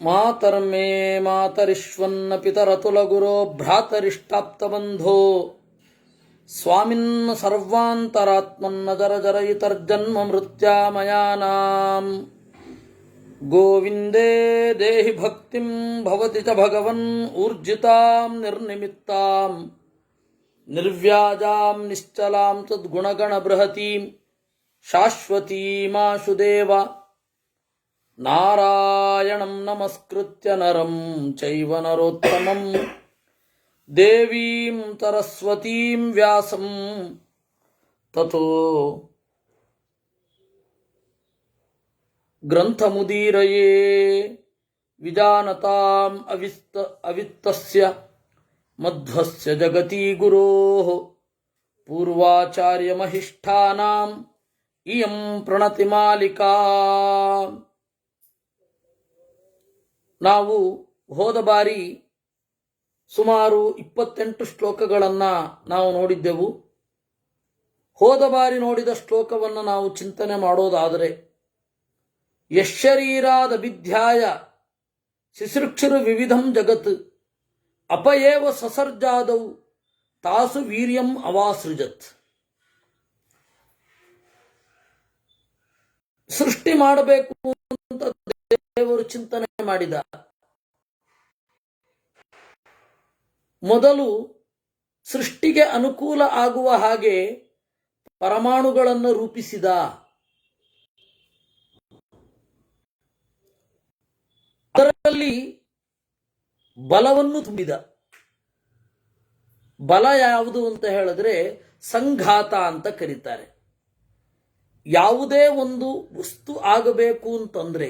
ಮಾತರ್ಮೇ ಮಾತರಿಶ್ವನ್ನ ಪಿತರತುಲಗುರೋ ಭ್ರಾತರಿಷ್ಟಾಪ್ತಬಂಧೋ ಸ್ವಾಮಿನ್ ಸರ್ವಾಂತರಾತ್ಮನ್ನ ಜರ ಜರಯಿತರ್ಜನ್ಮ ಮೃತ್ಯಾಮಯಾನಾಂ ಗೋವಿಂದೇ ದೇಹಿ ಭಕ್ತಿಂ ಭವತಿ ಚ ಭಗವನ್ ಊರ್ಜಿತಾಂ ನಿರ್ನಿಮಿತ್ತಾಂ ನಿರ್ವ್ಯಾಜಾಂ ನಿಶ್ಚಲಾಂ ತದ್ಗುಣಗಣ ಬೃಹತೀಂ ಶಾಶ್ವತೀಮಾಶು ದೇವ ನಾರಾಯಣಂ ನಮಸ್ಕೃತ್ಯ ನರಂ ಚೈವ ನರೋತ್ತಮಂ ದೇವೀಂ ಸರಸ್ವತೀಂ ವ್ಯಾಸಂ ತತೋ ಗ್ರಂಥಮುದೀರಯೇ ವಿಜಾನತಾಂ ಅವಿತ್ತಸ್ಯ ಮಧ್ವಸ್ಯ ಜಗತಿ ಗುರೋಃ ಪೂರ್ವಾಚಾರ್ಯಮಹಿಷ್ಠಾನಾಂ ಇಯಂ ಪ್ರಣತಿಮಾಲಿಕಾ. ನಾವು ಹೋದ ಬಾರಿ ಸುಮಾರು 28 ಶ್ಲೋಕಗಳನ್ನು ನಾವು ನೋಡಿದ್ದೆವು. ಹೋದ ಬಾರಿ ನೋಡಿದ ಶ್ಲೋಕವನ್ನು ನಾವು ಚಿಂತನೆ ಮಾಡೋದಾದರೆ, ಯಶರೀರಾದ ವಿದ್ಯಾಯ ಶಿಶೃಕ್ಷುರು ವಿವಿಧಂ ಜಗತ್ ಅಪಯೇವ ಸಸರ್ಜಾದೌ ತಾಸು ವೀರ್ಯಂ ಅವಾಸೃಜತ್. ಸೃಷ್ಟಿ ಮಾಡಬೇಕು ಅಂತ ದೇವರು ಚಿಂತನೆ ಮಾಡಿದ. ಮೊದಲು ಸೃಷ್ಟಿಗೆ ಅನುಕೂಲ ಆಗುವ ಹಾಗೆ ಪರಮಾಣುಗಳನ್ನು ರೂಪಿಸಿದ. ಅದರಲ್ಲಿ ಬಲವನ್ನು ತುಂಬಿದ. ಬಲ ಯಾವುದು ಅಂತ ಹೇಳಿದ್ರೆ ಸಂಘಾತ ಅಂತ ಕರೀತಾರೆ. ಯಾವುದೇ ಒಂದು ವಸ್ತು ಆಗಬೇಕು ಅಂತಂದ್ರೆ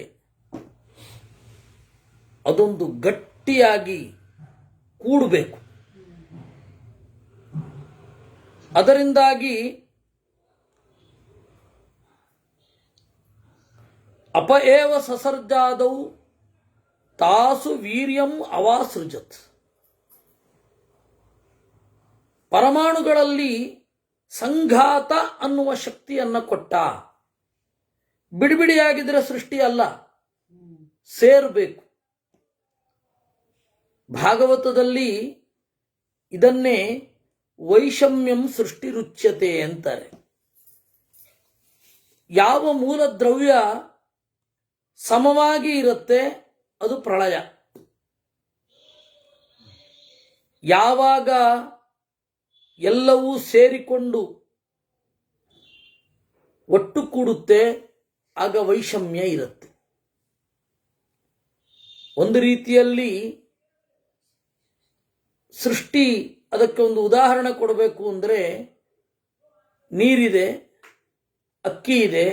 ಅದೊಂದು ಗಟ್ಟಿಯಾಗಿ ಕೂಡಬೇಕು. ಅದರಿಂದಾಗಿ ಅಪಏವ ಸಸರ್ಜಾದೌ ತಾಸು ವೀರ್ಯಂ ಅವಾಸೃಜತ್. ಪರಮಾಣುಗಳಲ್ಲಿ ಸಂಘಾತ ಅನ್ನುವ ಶಕ್ತಿಯನ್ನು ಕೊಟ್ಟ. ಬಿಡಿಬಿಡಿಯಾಗಿದ್ರೆ ಸೃಷ್ಟಿ ಅಲ್ಲ, ಸೇರಬೇಕು. ಭಾಗವತದಲ್ಲಿ ಇದನ್ನೇ ವೈಷಮ್ಯಂ ಸೃಷ್ಟಿ ರುಚ್ಯತೆ ಅಂತಾರೆ. ಯಾವ ಮೂಲ ದ್ರವ್ಯ ಸಮವಾಗಿ ಇರುತ್ತೆ ಅದು ಪ್ರಳಯ. ಯಾವಾಗ ಎಲ್ಲವೂ ಸೇರಿಕೊಂಡು ಒಟ್ಟು ಕೂಡುತ್ತೆ ಆಗ ವೈಷಮ್ಯ ಇರುತ್ತೆ. ಒಂದು ರೀತಿಯಲ್ಲಿ ಸೃಷ್ಟಿ, ಅದಕ್ಕೆ ಒಂದು ಉದಾಹರಣೆ ಕೊಡಬೇಕು ಅಂದರೆ, ನೀರಿದೆ, ಅಕ್ಕಿ ಇದೆ,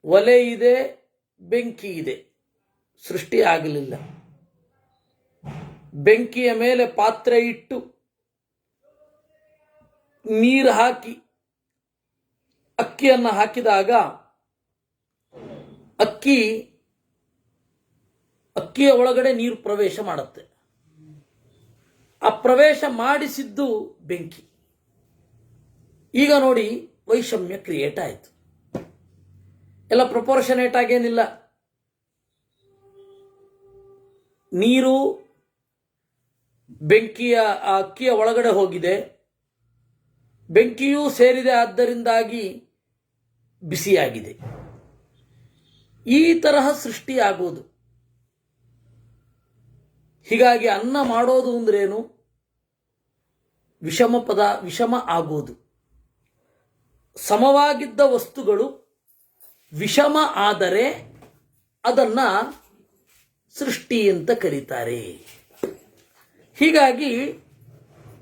ಒಲೆ ಇದೆ, ಬೆಂಕಿ ಇದೆ. ಸೃಷ್ಟಿ ಆಗಲಿಲ್ಲ. ಬೆಂಕಿಯ ಮೇಲೆ ಪಾತ್ರೆ ಇಟ್ಟು ನೀರು ಹಾಕಿ ಅಕ್ಕಿಯನ್ನು ಹಾಕಿದಾಗ ಅಕ್ಕಿಯ ಒಳಗಡೆ ನೀರು ಪ್ರವೇಶ ಮಾಡುತ್ತೆ. ಆ ಪ್ರವೇಶ ಮಾಡಿಸಿದ್ದು ಬೆಂಕಿ. ಈಗ ನೋಡಿ, ವೈಷಮ್ಯ ಕ್ರಿಯೇಟ್ ಆಯಿತು. ಎಲ್ಲ ಪ್ರಪೋರ್ಷನೇಟ್ ಆಗೇನಿಲ್ಲ. ನೀರು ಬೆಂಕಿಯ ಅಕ್ಕಿಯ ಒಳಗಡೆ ಹೋಗಿದೆ, ಬೆಂಕಿಯೂ ಸೇರಿದೆ, ಆದ್ದರಿಂದಾಗಿ ಬಿಸಿಯಾಗಿದೆ. ಈ ತರಹ ಸೃಷ್ಟಿಯಾಗುವುದು. ಹೀಗಾಗಿ ಅನ್ನ ಮಾಡೋದು ಅಂದ್ರೇನು? ವಿಷಮ ಆಗೋದು. ಸಮವಾಗಿದ್ದ ವಸ್ತುಗಳು ವಿಷಮ ಆದರೆ ಅದನ್ನ ಸೃಷ್ಟಿ ಅಂತ ಕರೀತಾರೆ. ಹೀಗಾಗಿ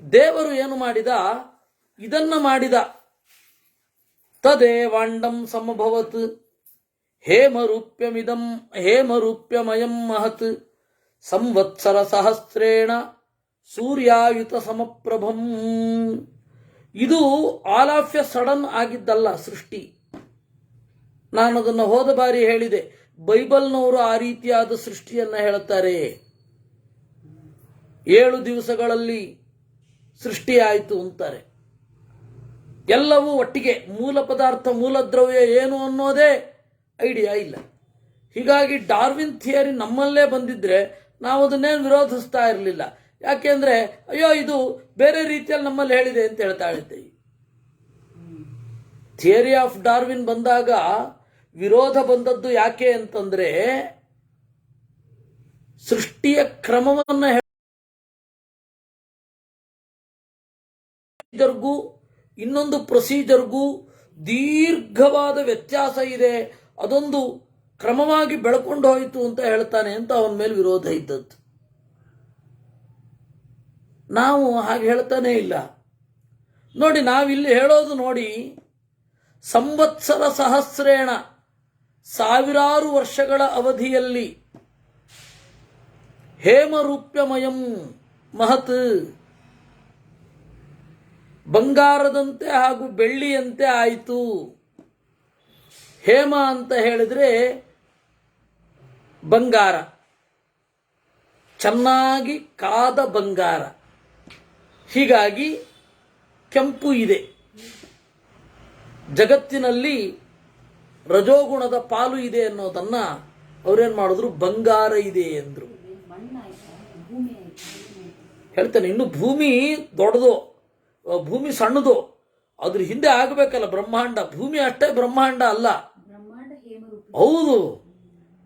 ದೇವರು ಏನು ಮಾಡಿದ? ಇದನ್ನ ಮಾಡಿದ. ತದೇವಾಂಡಂ ಸಮಭವತ್ ಹೇಮರೂಪ್ಯಮಯಂ ಮಹತ್ ಸಂವತ್ಸರ ಸಹಸ್ರೇಣ ಸೂರ್ಯಾಯುತ ಸಮಪ್ರಭಂ. ಇದು ಆಲ್ ಆಫ್ ಎ ಸಡನ್ ಆಗಿದ್ದಲ್ಲ ಸೃಷ್ಟಿ. ನಾನು ಅದನ್ನು ಹೋದ ಬಾರಿ ಹೇಳಿದೆ. ಬೈಬಲ್ನವರು ಆ ರೀತಿಯಾದ ಸೃಷ್ಟಿಯನ್ನು ಹೇಳುತ್ತಾರೆ. 7 ದಿವಸಗಳಲ್ಲಿ ಸೃಷ್ಟಿಯಾಯಿತು ಅಂತಾರೆ. ಎಲ್ಲವೂ ಒಟ್ಟಿಗೆ, ಮೂಲ ಪದಾರ್ಥ ಮೂಲ ದ್ರವ್ಯ ಏನು ಅನ್ನೋದೇ ಐಡಿಯಾ ಇಲ್ಲ. ಹೀಗಾಗಿ ಡಾರ್ವಿನ್ ಥಿಯರಿ ನಮ್ಮಲ್ಲೇ ಬಂದಿದ್ರೆ ನಾವು ಅದನ್ನೇನು ವಿರೋಧಿಸ್ತಾ ಇರಲಿಲ್ಲ. ಯಾಕೆಂದ್ರೆ ಅಯ್ಯೋ ಇದು ಬೇರೆ ರೀತಿಯಲ್ಲಿ ನಮ್ಮಲ್ಲಿ ಹೇಳಿದೆ ಅಂತ ಹೇಳ್ತಾ ಇದ್ದೇವೆ. ಥಿಯರಿ ಆಫ್ ಡಾರ್ವಿನ್ ಬಂದಾಗ ವಿರೋಧ ಬಂದದ್ದು ಯಾಕೆ ಅಂತಂದ್ರೆ ಸೃಷ್ಟಿಯ ಕ್ರಮವನ್ನು ಪ್ರೊಸೀಜರ್ಗೂ ಇನ್ನೊಂದು ಪ್ರೊಸೀಜರ್ಗೂ ದೀರ್ಘವಾದ ವ್ಯತ್ಯಾಸ ಇದೆ, ಅದೊಂದು ಕ್ರಮವಾಗಿ ಬೆಳ್ಕೊಂಡು ಹೋಯಿತು ಅಂತ ಹೇಳ್ತಾನೆ ಅಂತ ಅವನ ಮೇಲೆ ವಿರೋಧ ಇದ್ದದ್ದು. ನಾವು ಹಾಗೆ ಹೇಳ್ತಾನೆ ಇಲ್ಲ. ನೋಡಿ, ನಾವಿಲ್ಲಿ ಹೇಳೋದು ನೋಡಿ, ಸಂವತ್ಸರ ಸಹಸ್ರೇಣ, ಸಾವಿರಾರು ವರ್ಷಗಳ ಅವಧಿಯಲ್ಲಿ ಹೇಮರೂಪ್ಯಮಯಂ ಮಹತ್, ಬಂಗಾರದಂತೆ ಹಾಗೂ ಬೆಳ್ಳಿಯಂತೆ ಆಯಿತು. ಹೇಮ ಅಂತ ಹೇಳಿದ್ರೆ ಬಂಗಾರ, ಚೆನ್ನಾಗಿ ಕಾದ ಬಂಗಾರ, ಹೀಗಾಗಿ ಕೆಂಪು ಇದೆ. ಜಗತ್ತಿನಲ್ಲಿ ರಜೋಗುಣದ ಪಾಲು ಇದೆ ಅನ್ನೋದನ್ನ ಅವ್ರೇನ್ ಮಾಡಿದ್ರು, ಬಂಗಾರ ಇದೆ ಎಂದ್ರು. ಹೇಳ್ತಾನೆ, ಇನ್ನು ಭೂಮಿ ದೊಡ್ಡದು, ಭೂಮಿ ಸಣ್ಣದು, ಅದ್ರ ಹಿಂದೆ ಆಗಬೇಕಲ್ಲ ಬ್ರಹ್ಮಾಂಡ. ಭೂಮಿ ಅಷ್ಟೇ ಬ್ರಹ್ಮಾಂಡ ಅಲ್ಲ, ಹೌದು,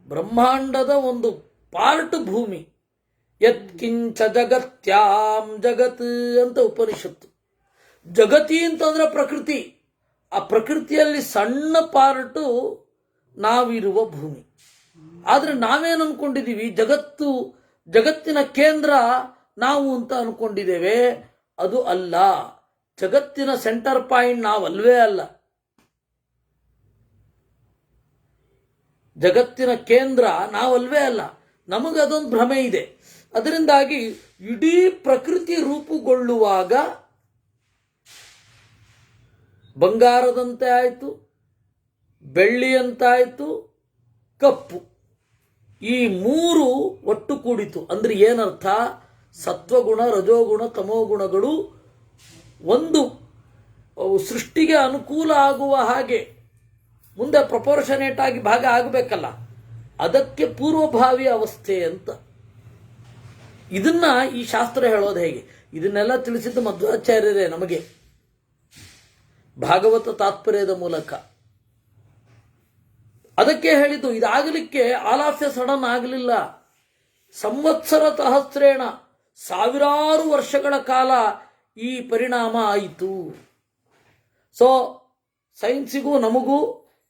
ಬ್ರಹ್ಮಾಂಡದ ಒಂದು ಪಾರ್ಟ್ ಭೂಮಿ. ಯತ್ಕಿಂಚ ಜಗತ್ಯಾಂ ಜಗತ್ ಅಂತ ಉಪನಿಷತ್ತು. ಜಗತಿ ಅಂತಂದ್ರೆ ಪ್ರಕೃತಿ, ಆ ಪ್ರಕೃತಿಯಲ್ಲಿ ಸಣ್ಣ ಪಾರ್ಟು ನಾವಿರುವ ಭೂಮಿ. ಆದ್ರೆ ನಾವೇನು ಅನ್ಕೊಂಡಿದೀವಿ, ಜಗತ್ತಿನ ಕೇಂದ್ರ ನಾವು ಅಂತ ಅನ್ಕೊಂಡಿದ್ದೇವೆ. ಅದು ಅಲ್ಲ, ಜಗತ್ತಿನ ಸೆಂಟರ್ ಪಾಯಿಂಟ್ ನಾವಲ್ವೇ ಅಲ್ಲ. ಜಗತ್ತಿನ ಕೇಂದ್ರ ನಾವಲ್ವೇ ಅಲ್ಲ, ನಮಗದೊಂದು ಭ್ರಮೆ ಇದೆ. ಅದರಿಂದಾಗಿ ಇಡೀ ಪ್ರಕೃತಿ ರೂಪುಗೊಳ್ಳುವಾಗ ಬಂಗಾರದಂತೆ ಆಯಿತು, ಬೆಳ್ಳಿಯಂತಾಯಿತು, ಕಪ್ಪು, ಈ ಮೂರು ಒಟ್ಟು ಕೂಡಿತು. ಅಂದ್ರೆ ಏನರ್ಥ, ಸತ್ವಗುಣ, ರಜೋಗುಣ, ತಮೋಗುಣಗಳು ಒಂದು ಸೃಷ್ಟಿಗೆ ಅನುಕೂಲ ಆಗುವ ಹಾಗೆ ಮುಂದೆ ಪ್ರಪೋರ್ಷನೇಟ್ ಆಗಿ ಭಾಗ ಆಗಬೇಕಲ್ಲ, ಅದಕ್ಕೆ ಪೂರ್ವಭಾವಿ ಅವಸ್ಥೆ ಅಂತ. ಇದನ್ನ ಈ ಶಾಸ್ತ್ರ ಹೇಳೋದು ಹೇಗೆ? ಇದನ್ನೆಲ್ಲ ತಿಳಿಸಿದ್ದು ಮಧ್ವಾಚಾರ್ಯರೇ ನಮಗೆ ಭಾಗವತ ತಾತ್ಪರ್ಯದ ಮೂಲಕ. ಅದಕ್ಕೆ ಹೇಳಿದ್ದು, ಇದಾಗಲಿಕ್ಕೆ ಆಲಾಫ್ಯ ಸಡನ್ ಆಗಲಿಲ್ಲ. ಸಂವತ್ಸರ ಸಹಸ್ರೇಣ, ಸಾವಿರಾರು ವರ್ಷಗಳ ಕಾಲ ಈ ಪರಿಣಾಮ ಆಯಿತು. ಸೊ ಸೈನ್ಸಿಗೂ ನಮಗೂ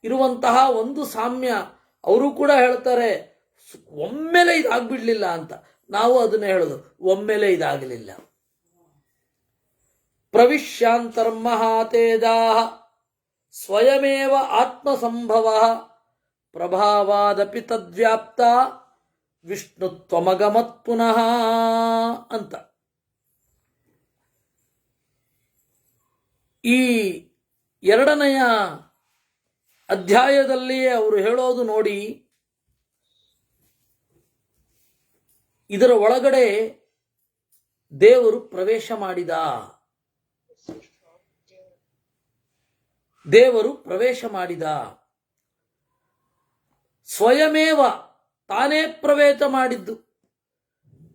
ಇರುವಂತಹ ಒಂದು ಸಾಮ್ಯ, ಅವರು ಕೂಡ ಹೇಳ್ತಾರೆ ಒಮ್ಮೆಲೆ ಇದಾಗ್ಬಿಡ್ಲಿಲ್ಲ ಅಂತ. ನಾವು ಅದನ್ನ ಹೇಳೋದು, ಒಮ್ಮೆಲೆ ಇದಾಗಲಿಲ್ಲ. ಪ್ರವಿಶ್ಯಾಂತರ್ಮಹಾತೇಜಾ ಸ್ವಯಮೇವ ಆತ್ಮಸಂಭವ ಪ್ರಭಾವಾದಪಿ ತದ್ವ್ಯಾಪ್ತ ವಿಷ್ಣುತ್ವಮಗಮತ್ ಪುನಃ ಅಂತ. ಈ ಎರಡನೆಯ ಅಧ್ಯಾಯದಲ್ಲಿಯೇ ಅವರು ಹೇಳೋದು ನೋಡಿ, ಇದರ ಒಳಗಡೆ ದೇವರು ಪ್ರವೇಶ ಮಾಡಿದ. ದೇವರು ಪ್ರವೇಶ ಮಾಡಿದ, ಸ್ವಯಮೇವ ತಾನೇ ಪ್ರವೇಶ ಮಾಡಿದ್ದು.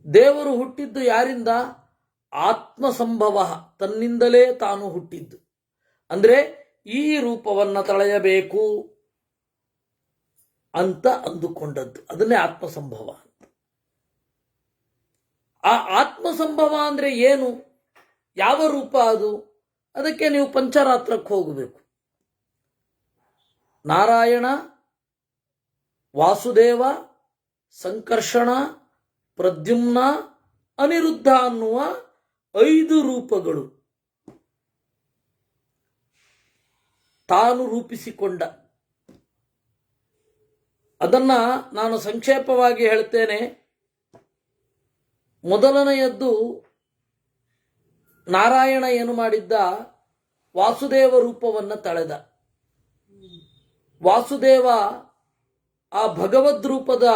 ದೇವರು ಹುಟ್ಟಿದ್ದು ಯಾರಿಂದ? ಆತ್ಮಸಂಭವ, ತನ್ನಿಂದಲೇ ತಾನು ಹುಟ್ಟಿದ್ದು. ಅಂದ್ರೆ ಈ ರೂಪವನ್ನ ತಳೆಯಬೇಕು ಅಂತ ಅಂದುಕೊಂಡದ್ದು, ಅದನ್ನೇ ಆತ್ಮಸಂಭವ ಅಂತ. ಆ ಆತ್ಮಸಂಭವ ಅಂದ್ರೆ ಏನು, ಯಾವ ರೂಪ ಅದು? ಅದಕ್ಕೆ ನೀವು ಪಂಚರಾತ್ರಕ್ಕೆ ಹೋಗಬೇಕು. ನಾರಾಯಣ, ವಾಸುದೇವ, ಸಂಕರ್ಷಣ, ಪ್ರದ್ಯುಮ್ನ, ಅನಿರುದ್ಧ ಅನ್ನುವ 5 ರೂಪಗಳು ತಾನು ರೂಪಿಸಿಕೊಂಡ. ಅದನ್ನ ನಾನು ಸಂಕ್ಷೇಪವಾಗಿ ಹೇಳ್ತೇನೆ. ಮೊದಲನೆಯದ್ದು, ನಾರಾಯಣ ಏನು ಮಾಡಿದ್ದ, ವಾಸುದೇವ ರೂಪವನ್ನು ತಳೆದ. ವಾಸುದೇವ ಆ ಭಗವದ್ ರೂಪದ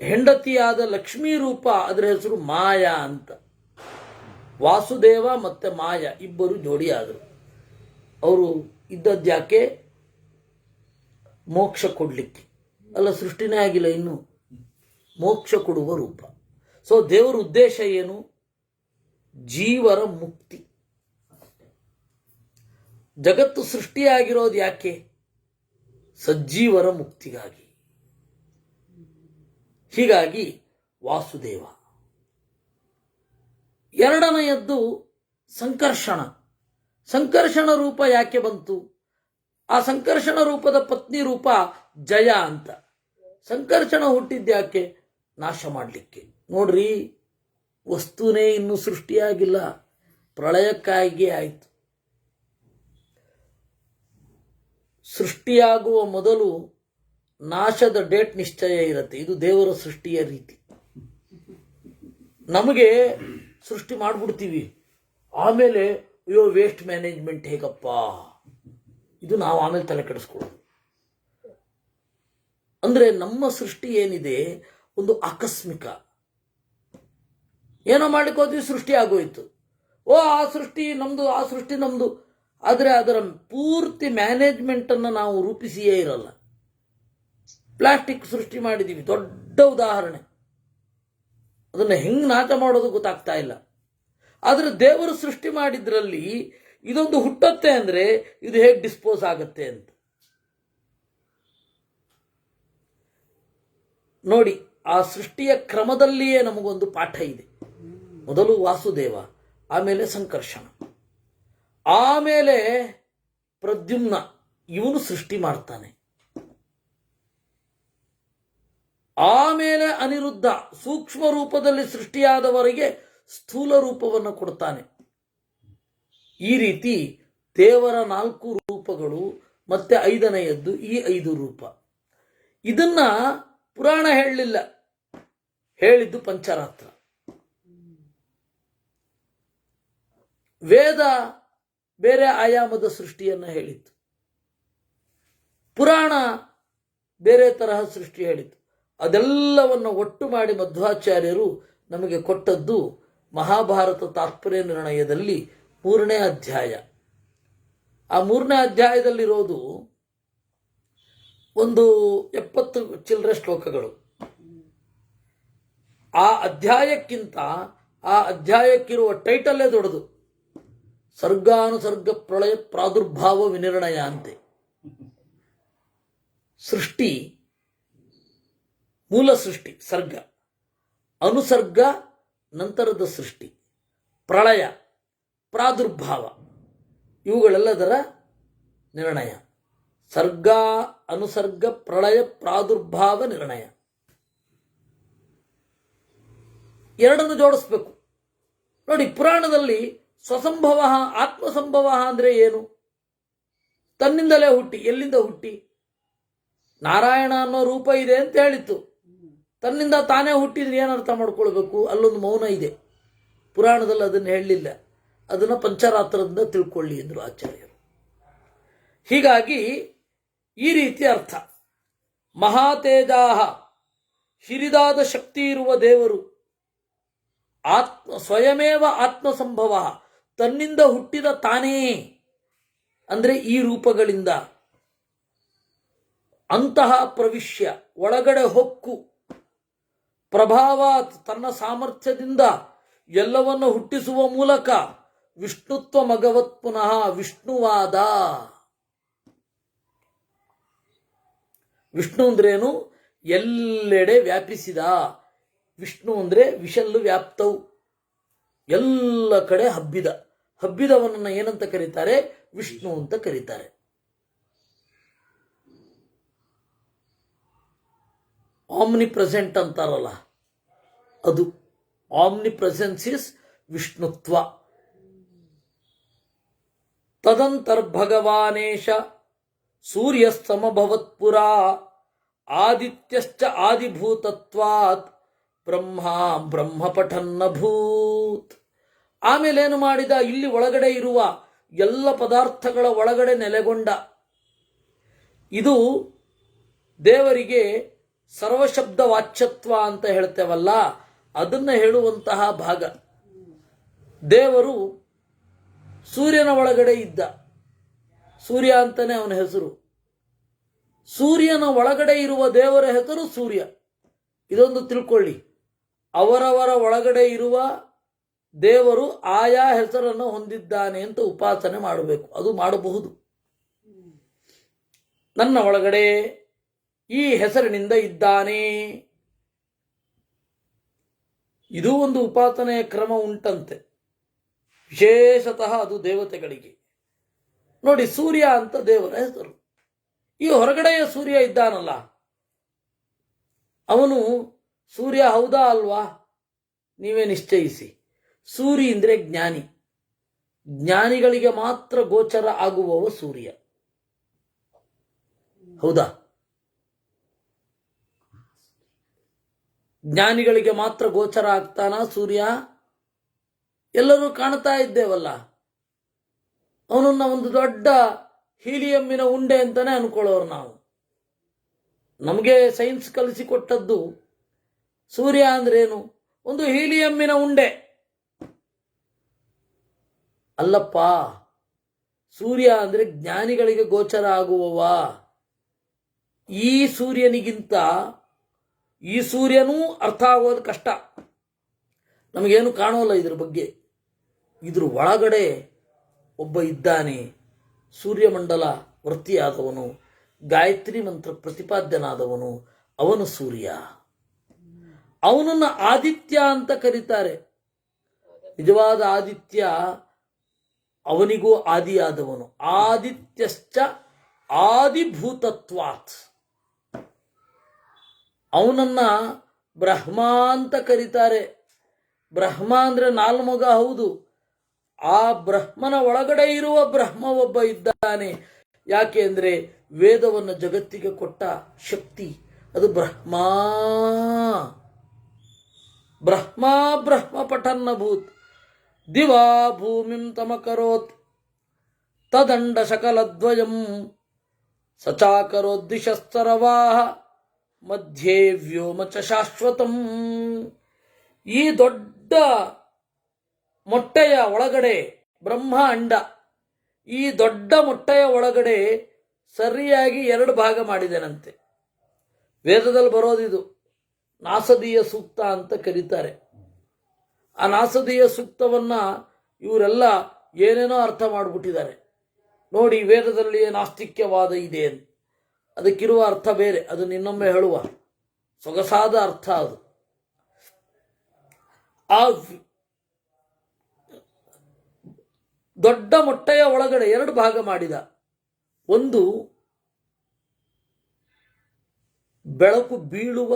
ಹೆಂಡತಿಯಾದ ಲಕ್ಷ್ಮೀ ರೂಪ, ಅದರ ಹೆಸರು ಮಾಯಾ ಅಂತ. ವಾಸುದೇವ ಮತ್ತೆ ಮಾಯಾ ಇಬ್ಬರು ಜೋಡಿಯಾದರು. ಅವರು ಇದ್ದದ್ಯಾಕೆ, ಮೋಕ್ಷ ಕೊಡಲಿಕ್ಕೆ. ಅಲ್ಲ, ಸೃಷ್ಟಿನೇ ಆಗಿಲ್ಲ ಇನ್ನು, ಮೋಕ್ಷ ಕೊಡುವ ರೂಪ. ಸೊ ದೇವರ ಉದ್ದೇಶ ಏನು? ಜೀವರ ಮುಕ್ತಿ. ಜಗತ್ತು ಸೃಷ್ಟಿಯಾಗಿರೋದು ಯಾಕೆ? ಸಜ್ಜೀವರ ಮುಕ್ತಿಗಾಗಿ. ಹೀಗಾಗಿ ವಾಸುದೇವ. ಎರಡನೆಯದ್ದು ಸಂಕರ್ಷಣ. ಸಂಕರ್ಷಣ ರೂಪ ಯಾಕೆ ಬಂತು? ಆ ಸಂಕರ್ಷಣ ರೂಪದ ಪತ್ನಿ ರೂಪ ಜಯ ಅಂತ. ಸಂಕರ್ಷಣ ಹುಟ್ಟಿದ್ಯಾಕೆ? ನಾಶ ಮಾಡಲಿಕ್ಕೆ. ನೋಡ್ರಿ, ವಸ್ತುನೇ ಇನ್ನೂ ಸೃಷ್ಟಿಯಾಗಿಲ್ಲ, ಪ್ರಳಯಕ್ಕಾಗಿಯೇ ಆಯಿತು. ಸೃಷ್ಟಿಯಾಗುವ ಮೊದಲು ನಾಶದ ಡೇಟ್ ನಿಶ್ಚಯ ಇರುತ್ತೆ. ಇದು ದೇವರ ಸೃಷ್ಟಿಯ ರೀತಿ. ನಮಗೆ ಸೃಷ್ಟಿ ಮಾಡಿಬಿಡ್ತೀವಿ, ಆಮೇಲೆ ಅಯ್ಯೋ ವೇಸ್ಟ್ ಮ್ಯಾನೇಜ್ಮೆಂಟ್ ಹೇಗಪ್ಪ, ಇದು ನಾವು ಆಮೇಲೆ ತಲೆ ಕೆಡಿಸ್ಕೊಳ್ಳೋದು. ಅಂದ್ರೆ ನಮ್ಮ ಸೃಷ್ಟಿ ಏನಿದೆ ಒಂದು ಆಕಸ್ಮಿಕ. ಏನೋ ಮಾಡ್ಲಿಕ್ಕೆ ಹೋದ್ವಿ, ಸೃಷ್ಟಿ ಆಗೋಯ್ತು. ಓ, ಆ ಸೃಷ್ಟಿ ನಮ್ದು, ಆ ಸೃಷ್ಟಿ ನಮ್ದು. ಆದರೆ ಅದರ ಪೂರ್ತಿ ಮ್ಯಾನೇಜ್ಮೆಂಟ್ ಅನ್ನು ನಾವು ರೂಪಿಸಿಯೇ ಇರಲ್ಲ. ಪ್ಲಾಸ್ಟಿಕ್ ಸೃಷ್ಟಿ ಮಾಡಿದ್ದೀವಿ, ದೊಡ್ಡ ಉದಾಹರಣೆ. ಅದನ್ನು ಹೆಂಗೆ ನಾಶ ಮಾಡೋದು ಗೊತ್ತಾಗ್ತಾ ಇಲ್ಲ. ಆದರೆ ದೇವರು ಸೃಷ್ಟಿ ಮಾಡಿದ್ರಲ್ಲಿ ಇದೊಂದು ಹುಟ್ಟತ್ತೆ ಅಂದ್ರೆ ಇದು ಹೇಗೆ ಡಿಸ್ಪೋಸ್ ಆಗತ್ತೆ ಅಂತ ನೋಡಿ. ಆ ಸೃಷ್ಟಿಯ ಕ್ರಮದಲ್ಲಿಯೇ ನಮಗೊಂದು ಪಾಠ ಇದೆ. ಮೊದಲು ವಾಸುದೇವ, ಆಮೇಲೆ ಸಂಕರ್ಷಣ, ಆಮೇಲೆ ಪ್ರದ್ಯುಮ್ನ, ಇವನು ಸೃಷ್ಟಿ ಮಾಡ್ತಾನೆ. ಆಮೇಲೆ ಅನಿರುದ್ಧ ಸೂಕ್ಷ್ಮ ರೂಪದಲ್ಲಿ ಸೃಷ್ಟಿಯಾದವರೆಗೆ ಸ್ಥೂಲ ರೂಪವನ್ನು ಕೊಡ್ತಾನೆ. ಈ ರೀತಿ ದೇವರ 4 ರೂಪಗಳು ಮತ್ತೆ 5ನೆಯದ್ದು ಈ 5 ರೂಪ. ಇದನ್ನ ಪುರಾಣ ಹೇಳಲಿಲ್ಲ, ಹೇಳಿದ್ದು ಪಂಚರಾತ್ರ. ವೇದ ಬೇರೆ ಆಯಾಮದ ಸೃಷ್ಟಿಯನ್ನು ಹೇಳಿತ್ತು, ಪುರಾಣ ಬೇರೆ ತರಹ ಸೃಷ್ಟಿ ಹೇಳಿತ್ತು. ಅದೆಲ್ಲವನ್ನು ಒಟ್ಟು ಮಾಡಿ ಮಧ್ವಾಚಾರ್ಯರು ನಮಗೆ ಕೊಟ್ಟದ್ದು ಮಹಾಭಾರತ ತಾತ್ಪರ್ಯ ನಿರ್ಣಯದಲ್ಲಿ 3ನೇ ಅಧ್ಯಾಯ. ಆ 3ನೇ ಅಧ್ಯಾಯದಲ್ಲಿರೋದು ಒಂದು 70 ಚಿಲ್ಲರೆ ಶ್ಲೋಕಗಳು. ಆ ಅಧ್ಯಾಯಕ್ಕಿಂತ ಆ ಅಧ್ಯಾಯಕ್ಕಿರುವ ಟೈಟಲ್ಲೇ ದೊಡ್ಡದು. ಸರ್ಗಾನುಸರ್ಗ ಪ್ರಳಯ ಪ್ರಾದುರ್ಭಾವ ವಿನಿರ್ಣಯ ಅಂತೆ. ಸೃಷ್ಟಿ, ಮೂಲ ಸೃಷ್ಟಿ ಸರ್ಗ, ಅನುಸರ್ಗ ನಂತರದ ಸೃಷ್ಟಿ, ಪ್ರಳಯ, ಪ್ರಾದುರ್ಭಾವ, ಇವುಗಳೆಲ್ಲದರ ನಿರ್ಣಯ. ಸರ್ಗ, ಅನುಸರ್ಗ, ಪ್ರಳಯ, ಪ್ರಾದುರ್ಭಾವ, ನಿರ್ಣಯ. ಎರಡನ್ನು ಜೋಡಿಸ್ಬೇಕು. ನೋಡಿ, ಪುರಾಣದಲ್ಲಿ ಸ್ವಸಂಭವ, ಆತ್ಮಸಂಭವ ಅಂದ್ರೆ ಏನು? ತನ್ನಿಂದಲೇ ಹುಟ್ಟಿ. ಎಲ್ಲಿಂದ ಹುಟ್ಟಿ? ನಾರಾಯಣ ಅನ್ನೋ ರೂಪ ಇದೆ ಅಂತ ಹೇಳಿತ್ತು. ತನ್ನಿಂದ ತಾನೇ ಹುಟ್ಟಿದ್ರೆ ಏನು ಅರ್ಥ ಮಾಡ್ಕೊಳ್ಬೇಕು? ಅಲ್ಲೊಂದು ಮೌನ ಇದೆ. ಪುರಾಣದಲ್ಲಿ ಅದನ್ನು ಹೇಳಲಿಲ್ಲ. ಅದನ್ನು ಪಂಚರಾತ್ರದಿಂದ ತಿಳ್ಕೊಳ್ಳಿ ಎಂದರು ಆಚಾರ್ಯರು. ಹೀಗಾಗಿ ಈ ರೀತಿ ಅರ್ಥ. ಮಹಾತೇಜಾಹ, ಹಿರಿದಾದ ಶಕ್ತಿ ಇರುವ ದೇವರು. ಸ್ವಯಮೇವ ಆತ್ಮಸಂಭವ, ತನ್ನಿಂದ ಹುಟ್ಟಿದ ತಾನೇ ಅಂದ್ರೆ ಈ ರೂಪಗಳಿಂದ. ಅಂತಹ ಪ್ರವಿಶ್ಯ, ಒಳಗಡೆ ಹೊಕ್ಕು, ಪ್ರಭಾವಾತ್, ತನ್ನ ಸಾಮರ್ಥ್ಯದಿಂದ ಎಲ್ಲವನ್ನು ಹುಟ್ಟಿಸುವ ಮೂಲಕ ವಿಷ್ಣುತ್ವ ಮಗವತ್ ಪುನಃ ವಿಷ್ಣುವಾದ. ವಿಷ್ಣು ಅಂದ್ರೇನು? ಎಲ್ಲೆಡೆ ವ್ಯಾಪಿಸಿದ. ವಿಷ್ಣು ಅಂದ್ರೆ ವಿಶಲ್ಲು ವ್ಯಾಪ್ತವು, ಎಲ್ಲ ಕಡೆ ಹಬ್ಬಿದ. ಹಬ್ಬಿದವನನ್ನ ಏನಂತ ಕರೀತಾರೆ? ವಿಷ್ಣು ಅಂತ ಕರೀತಾರೆ. ಆಮ್ನಿ ಪ್ರೆಸೆಂಟ್ ಅಂತಾರಲ್ಲ, ಅದು ಆಮ್ನಿ ಪ್ರೆಸೆನ್ಸ್ ಇಸ್ ವಿಷ್ಣುತ್ವ. ತದಂತರ್ಭಗವಾನೇಶ ಸೂರ್ಯಸ್ತಮಭವತ್ಪುರ ಆದಿತ್ಯಶ್ಚ ಆದಿಭೂತತ್ವಾತ್ ಬ್ರಹ್ಮ ಬ್ರಹ್ಮಪಠನ್ನಭೂತ್. ಆಮೇಲೇನು ಮಾಡಿದ? ಇಲ್ಲಿ ಒಳಗಡೆ ಇರುವ ಎಲ್ಲ ಪದಾರ್ಥಗಳ ಒಳಗಡೆ ನೆಲೆಗೊಂಡ. ಇದು ದೇವರಿಗೆ ಸರ್ವಶಬ್ದ ವಾಚ್ಯತ್ವ ಅಂತ ಹೇಳ್ತೇವಲ್ಲ, ಅದನ್ನ ಹೇಳುವಂತಹ ಭಾಗ. ದೇವರು ಸೂರ್ಯನ ಒಳಗಡೆ ಇದ್ದ. ಸೂರ್ಯ ಅಂತಾನೆ ಅವನ ಹೆಸರು. ಸೂರ್ಯನ ಒಳಗಡೆ ಇರುವ ದೇವರ ಹೆಸರು ಸೂರ್ಯ. ಇದೊಂದು ತಿಳ್ಕೊಳ್ಳಿ. ಅವರವರ ಒಳಗಡೆ ಇರುವ ದೇವರು ಆಯಾ ಹೆಸರನ್ನು ಹೊಂದಿದ್ದಾನೆ ಅಂತ ಉಪಾಸನೆ ಮಾಡಬೇಕು. ಅದು ಮಾಡಬಹುದು. ನನ್ನ ಒಳಗಡೆ ಈ ಹೆಸರಿನಿಂದ ಇದ್ದಾನೆ, ಇದು ಒಂದು ಉಪಾಸನೆಯ ಕ್ರಮ ಉಂಟಂತೆ. ವಿಶೇಷತಃ ಅದು ದೇವತೆಗಳಿಗೆ. ನೋಡಿ, ಸೂರ್ಯ ಅಂತ ದೇವರ ಹೆಸರು. ಈ ಹೊರಗಡೆಯ ಸೂರ್ಯ ಇದ್ದಾನಲ್ಲ, ಅವನು ಸೂರ್ಯ ಹೌದಾ ಅಲ್ವಾ? ನೀವೇ ನಿಶ್ಚಯಿಸಿ. ಸೂರ್ಯ ಅಂದರೆ ಜ್ಞಾನಿ. ಜ್ಞಾನಿಗಳಿಗೆ ಮಾತ್ರ ಗೋಚರ ಆಗುವವ ಸೂರ್ಯ. ಹೌದಾ? ಜ್ಞಾನಿಗಳಿಗೆ ಮಾತ್ರ ಗೋಚರ ಆಗ್ತಾನ ಸೂರ್ಯ? ಎಲ್ಲರೂ ಕಾಣ್ತಾ ಇದ್ದೇವಲ್ಲ. ಅವನನ್ನ ಒಂದು ದೊಡ್ಡ ಹೀಲಿಯಮ್ಮಿನ ಉಂಡೆ ಅಂತಾನೆ ಅನ್ಕೊಳ್ಳೋರು ನಾವು. ನಮಗೆ ಸೈನ್ಸ್ ಕಲಿಸಿಕೊಟ್ಟದ್ದು ಸೂರ್ಯ ಅಂದ್ರೇನು? ಒಂದು ಹೀಲಿಯಮ್ಮಿನ ಉಂಡೆ. ಅಲ್ಲಪ್ಪ, ಸೂರ್ಯ ಅಂದ್ರೆ ಜ್ಞಾನಿಗಳಿಗೆ ಗೋಚರ ಆಗುವವ. ಈ ಸೂರ್ಯನಿಗಿಂತ ಈ ಸೂರ್ಯನೂ ಅರ್ಥ ಆಗೋದು ಕಷ್ಟ. ನಮಗೇನು ಕಾಣೋಲ್ಲ ಇದ್ರ ಬಗ್ಗೆ. ಇದ್ರ ಒಳಗಡೆ ಒಬ್ಬ ಇದ್ದಾನೆ, ಸೂರ್ಯಮಂಡಲ ವರ್ತಿಯಾದವನು, ಗಾಯತ್ರಿ ಮಂತ್ರ ಪ್ರತಿಪಾದ್ಯನಾದವನು. ಅವನು ಸೂರ್ಯ. ಅವನನ್ನು ಆದಿತ್ಯ ಅಂತ ಕರೀತಾರೆ. ನಿಜವಾದ ಆದಿತ್ಯ ಅವನಿಗೂ ಆದಿಯಾದವನು. ಆದಿತ್ಯಶ್ಚ ಆದಿಭೂತತ್ವಾತ್. ಅವನನ್ನ ಬ್ರಹ್ಮ ಅಂತ ಕರೀತಾರೆ. ಬ್ರಹ್ಮ ಅಂದ್ರೆ ನಾಲ್ಮೊಗ. ಹೌದು. ಆ ಬ್ರಹ್ಮನ ಒಳಗಡೆ ಇರುವ ಬ್ರಹ್ಮ ಒಬ್ಬ ಇದ್ದಾನೆ. ಯಾಕೆ ಅಂದ್ರೆ ವೇದವನ್ನು ಜಗತ್ತಿಗೆ ಕೊಟ್ಟ ಶಕ್ತಿ ಅದು ಬ್ರಹ್ಮ. ಬ್ರಹ್ಮ ಬ್ರಹ್ಮ ಪಠನ್ನಭೂತ್ ದಿವಾ ಭೂಮಿಂ ತಮಕರೋತ್ ತದಂಡ ಶಕಲದ್ವಯಂ ಸಚಾಕರೋದ್ದಿಶಸ್ತರವಾಹ ಮಧ್ಯೆ ವ್ಯೋಮ ಚ ಶಾಶ್ವತಂ. ಈ ದೊಡ್ಡ ಮೊಟ್ಟೆಯ ಒಳಗಡೆ ಬ್ರಹ್ಮ ಅಂಡ. ಈ ದೊಡ್ಡ ಮೊಟ್ಟೆಯ ಒಳಗಡೆ ಸರಿಯಾಗಿ 2 ಭಾಗ ಮಾಡಿದೆನಂತೆ. ವೇದದಲ್ಲಿ ಬರೋದಿದು ನಾಸದೀಯ ಸೂಕ್ತ ಅಂತ ಕರೀತಾರೆ. ಆ ನಾಸದೀಯ ಸೂಕ್ತವನ್ನ ಇವರೆಲ್ಲ ಏನೇನೋ ಅರ್ಥ ಮಾಡಿಬಿಟ್ಟಿದ್ದಾರೆ. ನೋಡಿ, ವೇದದಲ್ಲಿ ನಾಸ್ತಿಕ್ಯವಾದ ಇದೆ ಅಂತ. ಅದಕ್ಕಿರುವ ಅರ್ಥ ಬೇರೆ. ಅದು ಇನ್ನೊಮ್ಮೆ ಹೇಳುವ ಸೊಗಸಾದ ಅರ್ಥ ಅದು. ಆ ದೊಡ್ಡ ಮೊಟ್ಟೆಯ ಒಳಗಡೆ 2 ಭಾಗ ಮಾಡಿದ. ಒಂದು ಬೆಳಕು ಬೀಳುವ,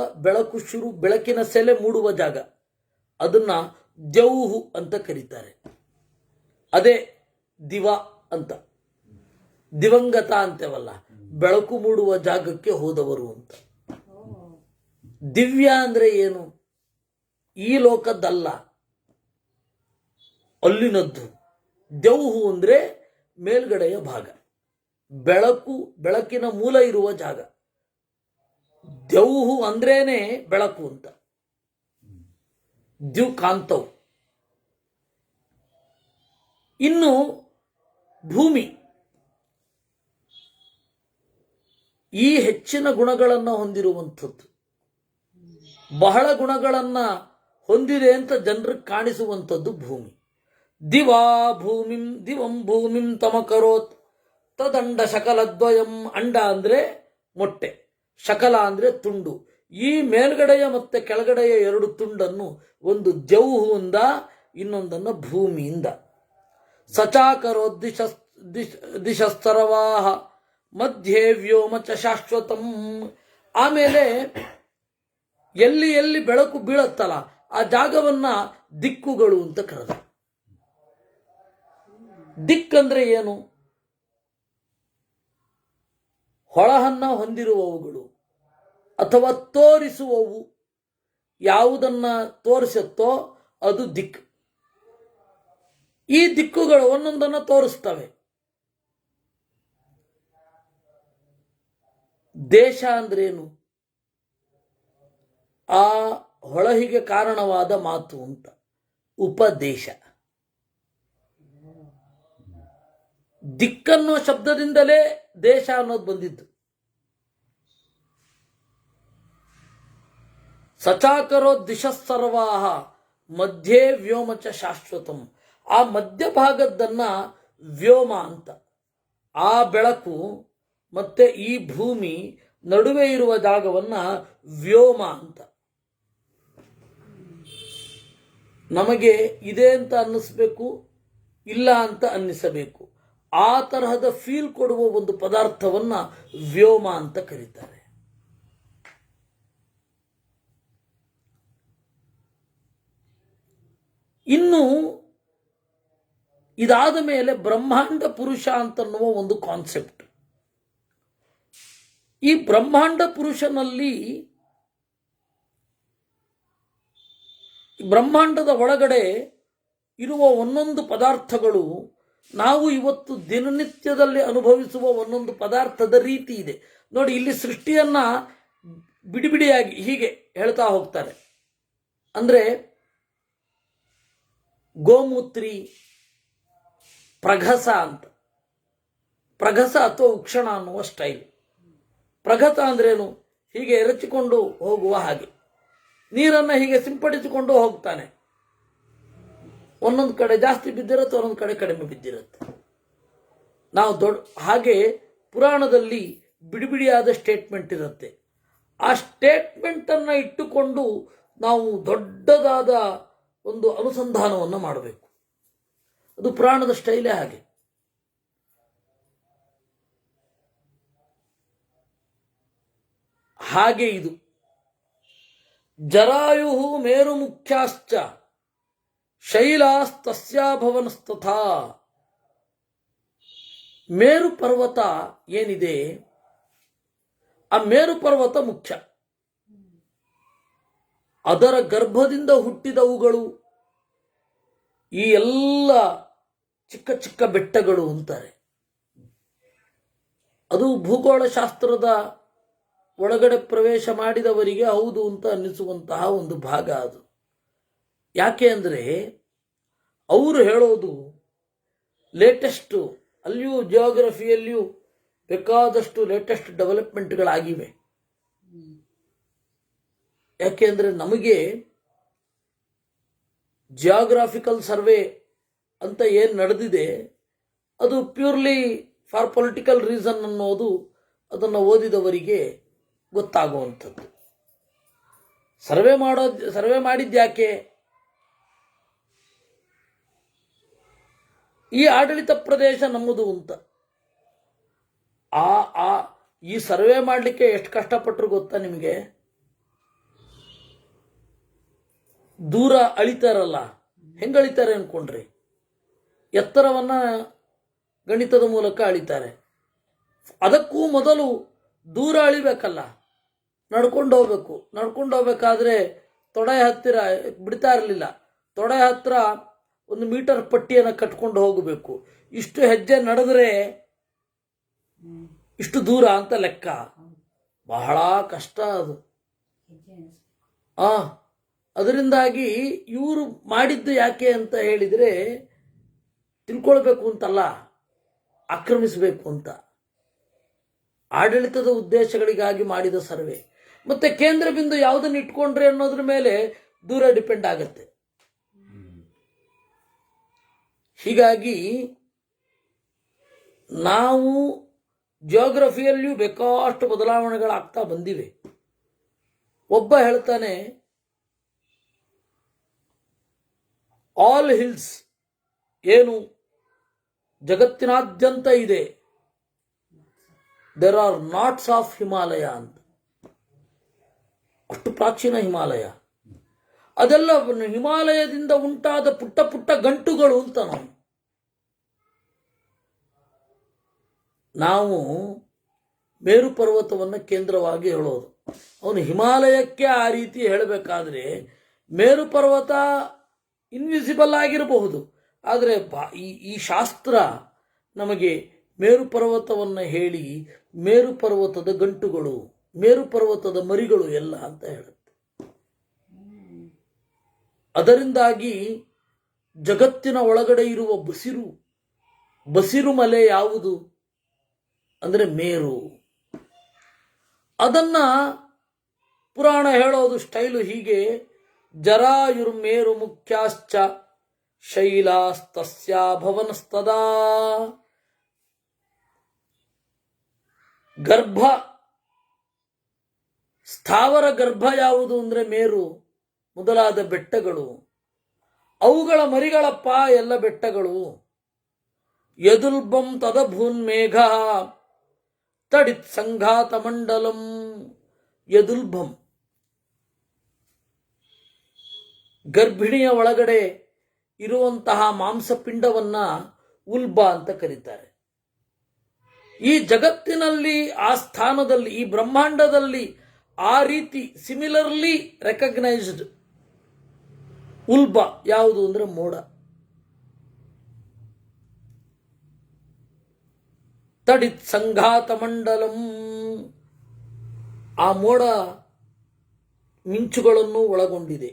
ಬೆಳಕಿನ ಸೆಲೆ ಮೂಡುವ ಜಾಗ. ಅದನ್ನ ದ್ಯೌಹು ಅಂತ ಕರೀತಾರೆ. ಅದೇ ದಿವ ಅಂತ. ದಿವಂಗತ ಅಂತೇವಲ್ಲ, ಬೆಳಕು ಮೂಡುವ ಜಾಗಕ್ಕೆ ಹೋದವರು ಅಂತ. ದಿವ್ಯ ಅಂದ್ರೆ ಏನು? ಈ ಲೋಕದ್ದಲ್ಲ, ಅಲ್ಲಿನದ್ದು. ದ್ಯೌಹು ಅಂದ್ರೆ ಮೇಲ್ಗಡೆಯ ಭಾಗ, ಬೆಳಕಿನ ಮೂಲ ಇರುವ ಜಾಗ. ದ್ಯೌಹು ಅಂದ್ರೇನೆ ಬೆಳಕು ಅಂತ. ದ್ಯುಕಾಂತವು. ಇನ್ನು ಭೂಮಿ ಈ ಹೆಚ್ಚಿನ ಗುಣಗಳನ್ನು ಹೊಂದಿರುವಂಥದ್ದು. ಬಹಳ ಗುಣಗಳನ್ನು ಹೊಂದಿದೆ ಅಂತ ಜನರಿಗೆ ಕಾಣಿಸುವಂಥದ್ದು ಭೂಮಿ. ದಿವಾ ಭೂಮಿಂ ದಿವಂ ಭೂಮಿಂ ತಮಕರೋತ್ ತದಂಡ ಶಕಲದ್ವಯಂ. ಅಂಡ ಅಂದ್ರೆ ಮೊಟ್ಟೆ, ಶಕಲ ಅಂದ್ರೆ ತುಂಡು. ಈ ಮೇಲ್ಗಡೆಯ ಮತ್ತೆ ಕೆಳಗಡೆಯ 2 ತುಂಡನ್ನು ಒಂದು ದ್ಯೌಹುವಿಂದ, ಇನ್ನೊಂದನ್ನು ಭೂಮಿಯಿಂದ. ಸಚಾಕರೋತ್ ದಿಶಸ್ತರವಾಹ ಮಧ್ಯೆ ವ್ಯೋಮ ಚ ಶಾಶ್ವತಂ. ಆಮೇಲೆ ಎಲ್ಲಿ ಎಲ್ಲಿ ಬೆಳಕು ಬೀಳತ್ತಲ್ಲ ಆ ಜಾಗವನ್ನ ದಿಕ್ಕುಗಳು ಅಂತ ಕರೆದ. ದಿಕ್ಕಂದ್ರೆ ಏನು? ಹೊಳಹನ್ನ ಹೊಂದಿರುವವುಗಳು ಅಥವಾ ತೋರಿಸುವವು. ಯಾವುದನ್ನ ತೋರಿಸುತ್ತೋ ಅದು ದಿಕ್ಕು. ಈ ದಿಕ್ಕುಗಳು ಒಂದೊಂದನ್ನು ತೋರಿಸ್ತವೆ. ದೇಶ ಅಂದ್ರೇನು? ಆ ಹೊಳಹಿಗೆ ಕಾರಣವಾದ ಮಾತು ಅಂತ. ಉಪದೇಶ. ದಿಕ್ಕನ್ನೋ ಶಬ್ದದಿಂದಲೇ ದೇಶ ಅನ್ನೋದು ಬಂದಿದ್ದು. ಸಚಾಕರೋ ದಿಶಸ್ಸರ್ವಾಹ ಮಧ್ಯೆ ವ್ಯೋಮ ಚ ಶಾಶ್ವತಂ. ಆ ಮಧ್ಯಭಾಗದ್ದನ್ನ ವ್ಯೋಮ ಅಂತ, ಆ ಬೆಳಕು ಮತ್ತೆ ಈ ಭೂಮಿ ನಡುವೆ ಇರುವ ಜಾಗವನ್ನ ವ್ಯೋಮ ಅಂತ. ನಮಗೆ ಇದೆ ಅಂತ ಅನ್ನಿಸ್ಬೇಕು, ಇಲ್ಲ ಅಂತ ಅನ್ನಿಸಬೇಕು. ಆ ತರಹದ ಫೀಲ್ ಕೊಡುವ ಒಂದು ಪದಾರ್ಥವನ್ನ ವ್ಯೋಮ ಅಂತ ಕರೀತಾರೆ. ಇನ್ನು ಇದಾದ ಮೇಲೆ ಬ್ರಹ್ಮಾಂಡ ಪುರುಷ ಅಂತನ್ನುವ ಒಂದು ಕಾನ್ಸೆಪ್ಟ್. ಈ ಬ್ರಹ್ಮಾಂಡ ಪುರುಷನಲ್ಲಿ ಬ್ರಹ್ಮಾಂಡದ ಒಳಗಡೆ ಇರುವ ಒಂದೊಂದು ಪದಾರ್ಥಗಳು ನಾವು ಇವತ್ತು ದಿನನಿತ್ಯದಲ್ಲಿ ಅನುಭವಿಸುವ ಒಂದೊಂದು ಪದಾರ್ಥದ ರೀತಿ ಇದೆ ನೋಡಿ. ಇಲ್ಲಿ ಸೃಷ್ಟಿಯನ್ನ ಬಿಡಿಬಿಡಿಯಾಗಿ ಹೀಗೆ ಹೇಳ್ತಾ ಹೋಗ್ತಾರೆ. ಅಂದ್ರೆ ಗೋಮೂತ್ರಿ, ಪ್ರಘಸ ಅಂತ, ಪ್ರಘಸ ಅಥವಾ ಉಕ್ಷಣ ಅನ್ನುವ ಸ್ಟೈಲ್. ಪ್ರಘತ ಅಂದ್ರೇನು? ಹೀಗೆ ಎರಚಿಕೊಂಡು ಹೋಗುವ ಹಾಗೆ, ನೀರನ್ನು ಹೀಗೆ ಸಿಂಪಡಿಸಿಕೊಂಡು ಹೋಗ್ತಾನೆ. ಒಂದೊಂದು ಕಡೆ ಜಾಸ್ತಿ ಬಿದ್ದಿರುತ್ತೆ, ಒಂದೊಂದು ಕಡೆ ಕಡಿಮೆ ಬಿದ್ದಿರುತ್ತೆ. ನಾವು ಹಾಗೆ ಪುರಾಣದಲ್ಲಿ ಬಿಡಿಬಿಡಿಯಾದ ಸ್ಟೇಟ್ಮೆಂಟ್ ಇರುತ್ತೆ. ಆ ಸ್ಟೇಟ್ಮೆಂಟ್ ಅನ್ನ ಇಟ್ಟುಕೊಂಡು ನಾವು ದೊಡ್ಡದಾದ ಒಂದು ಅನುಸಂಧಾನವನ್ನು ಮಾಡಬೇಕು. ಅದು ಪುರಾಣದ ಸ್ಟೈಲೇ ಹಾಗೆ. ಹಾಗೆ ಇದು ಜರಾಯು ಮೇರು ಮುಖ್ಯಾಶ್ಚ ಶೈಲಾಸ್ತಸ್ಯಾಭವನಸ್ತಥಾ. ಮೇರು ಪರ್ವತ ಏನಿದೆ, ಆ ಮೇರು ಪರ್ವತ ಮುಖ್ಯ. ಅದರ ಗರ್ಭದಿಂದ ಹುಟ್ಟಿದವುಗಳು ಈ ಎಲ್ಲ ಚಿಕ್ಕ ಚಿಕ್ಕ ಬೆಟ್ಟಗಳು ಅಂತಾರೆ. ಅದು ಭೂಗೋಳಶಾಸ್ತ್ರದ ಒಳಗಡೆ ಪ್ರವೇಶ ಮಾಡಿದವರಿಗೆ ಹೌದು ಅಂತ ಅನ್ನಿಸುವಂತಹ ಒಂದು ಭಾಗ ಅದು. ಯಾಕೆ ಅಂದರೆ ಅವರು ಹೇಳೋದು ಲೇಟೆಸ್ಟು, ಅಲ್ಲಿಯೂ ಜಿಯೋಗ್ರಫಿಯಲ್ಲಿಯೂ ಬೇಕಾದಷ್ಟು ಲೇಟೆಸ್ಟ್ ಡೆವಲಪ್ಮೆಂಟ್ಗಳಾಗಿವೆ. ಯಾಕೆ ಅಂದರೆ ನಮಗೆ ಜಿಯೋಗ್ರಾಫಿಕಲ್ ಸರ್ವೆ ಅಂತ ಏನು ನಡೆದಿದೆ ಅದು ಪ್ಯೂರ್ಲಿ ಫಾರ್ ಪೊಲಿಟಿಕಲ್ ರೀಸನ್ ಅನ್ನೋದು ಅದನ್ನು ಓದಿದವರಿಗೆ ಗೊತ್ತಾಗುವಂಥದ್ದು. ಸರ್ವೆ ಮಾಡಿದ್ಯಾಕೆ? ಈ ಆಡಳಿತ ಪ್ರದೇಶ ನಮ್ಮದು ಅಂತ. ಈ ಸರ್ವೆ ಮಾಡಲಿಕ್ಕೆ ಎಷ್ಟು ಕಷ್ಟಪಟ್ಟರು ಗೊತ್ತಾ ನಿಮಗೆ? ದೂರ ಅಳಿತಾರಲ್ಲ, ಹೆಂಗೆ ಅಳಿತಾರೆ ಅನ್ಕೊಂಡ್ರಿ? ಎತ್ತರವನ್ನ ಗಣಿತದ ಮೂಲಕ ಅಳಿತಾರೆ. ಅದಕ್ಕೂ ಮೊದಲು ದೂರ ಅಳಿಬೇಕಲ್ಲ, ನಡ್ಕೊಂಡು ಹೋಗ್ಬೇಕು. ನಡ್ಕೊಂಡು ಹೋಗ್ಬೇಕಾದ್ರೆ ತೊಡೆ ಹತ್ತಿರ ಬಿಡ್ತಾ ಇರಲಿಲ್ಲ. ತೊಡೆ ಹತ್ರ 1 ಮೀಟರ್ ಪಟ್ಟಿಯನ್ನು ಕಟ್ಕೊಂಡು ಹೋಗಬೇಕು. ಇಷ್ಟು ಹೆಜ್ಜೆ ನಡೆದ್ರೆ ಇಷ್ಟು ದೂರ ಅಂತ ಲೆಕ್ಕ. ಬಹಳ ಕಷ್ಟ ಅದು. ಅದರಿಂದಾಗಿ ಇವರು ಮಾಡಿದ್ದು ಯಾಕೆ ಅಂತ ಹೇಳಿದರೆ ತಿಳ್ಕೊಳ್ಬೇಕು ಅಂತಲ್ಲ, ಆಕ್ರಮಿಸಬೇಕು ಅಂತ. ಆಡಳಿತದ ಉದ್ದೇಶಗಳಿಗಾಗಿ ಮಾಡಿದ ಸರ್ವೆ. ಮತ್ತೆ ಕೇಂದ್ರ ಬಿಂದು ಯಾವುದನ್ನು ಇಟ್ಕೊಂಡ್ರೆ ಅನ್ನೋದ್ರ ಮೇಲೆ ದೂರ ಡಿಪೆಂಡ್ ಆಗತ್ತೆ. ಹೀಗಾಗಿ ನಾವು ಜಿಯೋಗ್ರಫಿಯಲ್ಲಿಯೂ ಬೇಕಾಷ್ಟು ಬದಲಾವಣೆಗಳಾಗ್ತಾ ಬಂದಿವೆ. ಒಬ್ಬ ಹೇಳ್ತಾನೆ, ಆಲ್ ಹಿಲ್ಸ್ ಏನು ಜಗತ್ತಿನಾದ್ಯಂತ ಇದೆ, there are knots of Himalaya ಅಂತ. ಅಷ್ಟು ಪ್ರಾಚೀನ ಹಿಮಾಲಯ. ಅದೆಲ್ಲ ಹಿಮಾಲಯದಿಂದ ಉಂಟಾದ ಪುಟ್ಟ ಪುಟ್ಟ ಗಂಟುಗಳು ಅಂತ. ನಾವು ಮೇರು ಪರ್ವತವನ್ನು ಕೇಂದ್ರವಾಗಿ ಹೇಳೋದು. ಅವನು ಹಿಮಾಲಯಕ್ಕೆ ಆ ರೀತಿ ಹೇಳಬೇಕಾದ್ರೆ ಮೇರು ಪರ್ವತ ಇನ್ವಿಸಿಬಲ್ ಆಗಿರಬಹುದು, ಆದರೆ ಈ ಶಾಸ್ತ್ರ ನಮಗೆ ಮೇರು ಪರ್ವತವನ್ನು ಹೇಳಿ ಮೇರು ಪರ್ವತದ ಗಂಟುಗಳು, ಮೇರು ಪರ್ವತದ ಮರಿಗಳು ಎಲ್ಲ ಅಂತ ಹೇಳುತ್ತೆ. ಅದರಿಂದಾಗಿ ಜಗತ್ತಿನ ಒಳಗಡೆ ಇರುವ ಬಸಿರು ಮಲೆ ಯಾವುದು ಅಂದರೆ ಮೇರು. ಅದನ್ನ ಪುರಾಣ ಹೇಳೋದು ಸ್ಟೈಲು ಹೀಗೆ: ಜರಾಯುರ್ಮೇರು ಮುಖ್ಯಾಶ್ಚ ಶೈಲಾಸ್ತಸ್ಯಾ ಭವನಸ್ತದಾ. ಗರ್ಭ, ಸ್ಥಾವರ ಗರ್ಭ ಯಾವುದು ಅಂದರೆ ಮೇರು ಮೊದಲಾದ ಬೆಟ್ಟಗಳು. ಅವುಗಳ ಮರಿಗಳಪ್ಪ ಎಲ್ಲ ಬೆಟ್ಟಗಳು. ಯದುಲ್ಬಂ ತದಭೂನ್ಮೇಘ ತಡಿತ್ ಸಂಘಾತ ಮಂಡಲಂ. ಯದುಲ್ಬಂ ಗರ್ಭಿಣಿಯ ಒಳಗಡೆ ಇರುವಂತಹ ಮಾಂಸಪಿಂಡವನ್ನ ಉಲ್ಬ ಅಂತ ಕರೀತಾರೆ. ಈ ಜಗತ್ತಿನಲ್ಲಿ, ಆ ಸ್ಥಾನದಲ್ಲಿ, ಈ ಬ್ರಹ್ಮಾಂಡದಲ್ಲಿ ಆ ರೀತಿ ಸಿಮಿಲರ್ಲಿ ರೆಕಗ್ನೈಸ್ಡ್ ಉಲ್ಬ ಯಾವುದು ಅಂದರೆ ಮೋಡ. ತಡಿತ್ ಸಂಘಾತ ಮಂಡಲಂ. ಆ ಮೋಡ ಮಿಂಚುಗಳನ್ನು ಒಳಗೊಂಡಿದೆ,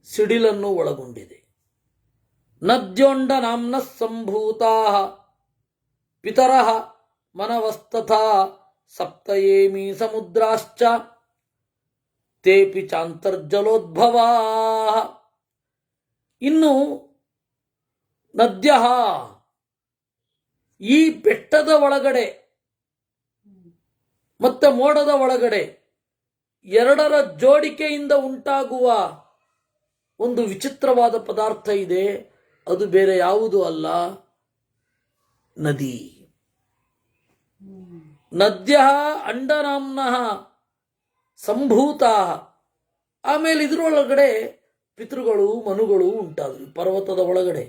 ಸಿಡಿಲನ್ನು ಒಳಗೊಂಡಿದೆ. ನದ್ಯೋಂಡ ನಾಮ್ನ ಸಂಭೂತಾ ಪಿತರಃ ಮನವಸ್ತಥಾ ಸಪ್ತಯೇಮಿ ಸಮುದ್ರಾಶ್ಚ ತೇಪಿ ಚಾಂತರ್ಜಲೋದ್ಭವಾ. ಇನ್ನು ನದ್ಯ, ಈ ಬೆಟ್ಟದ ಒಳಗಡೆ ಮತ್ತೆ ಮೋಡದ ಒಳಗಡೆ ಎರಡರ ಜೋಡಿಕೆಯಿಂದ ಉಂಟಾಗುವ ಒಂದು ವಿಚಿತ್ರವಾದ ಪದಾರ್ಥ ಇದೆ. ಅದು ಬೇರೆ ಯಾವುದು ಅಲ್ಲ, ನದಿ. ನದ್ಯ ಅಂಡನಾಮ್ನಃ ಸಂಭೂತ. ಆಮೇಲೆ ಇದರೊಳಗಡೆ ಪಿತೃಗಳು ಮನುಗಳು ಉಂಟಾದ್ರು ಪರ್ವತದ ಒಳಗಡೆ.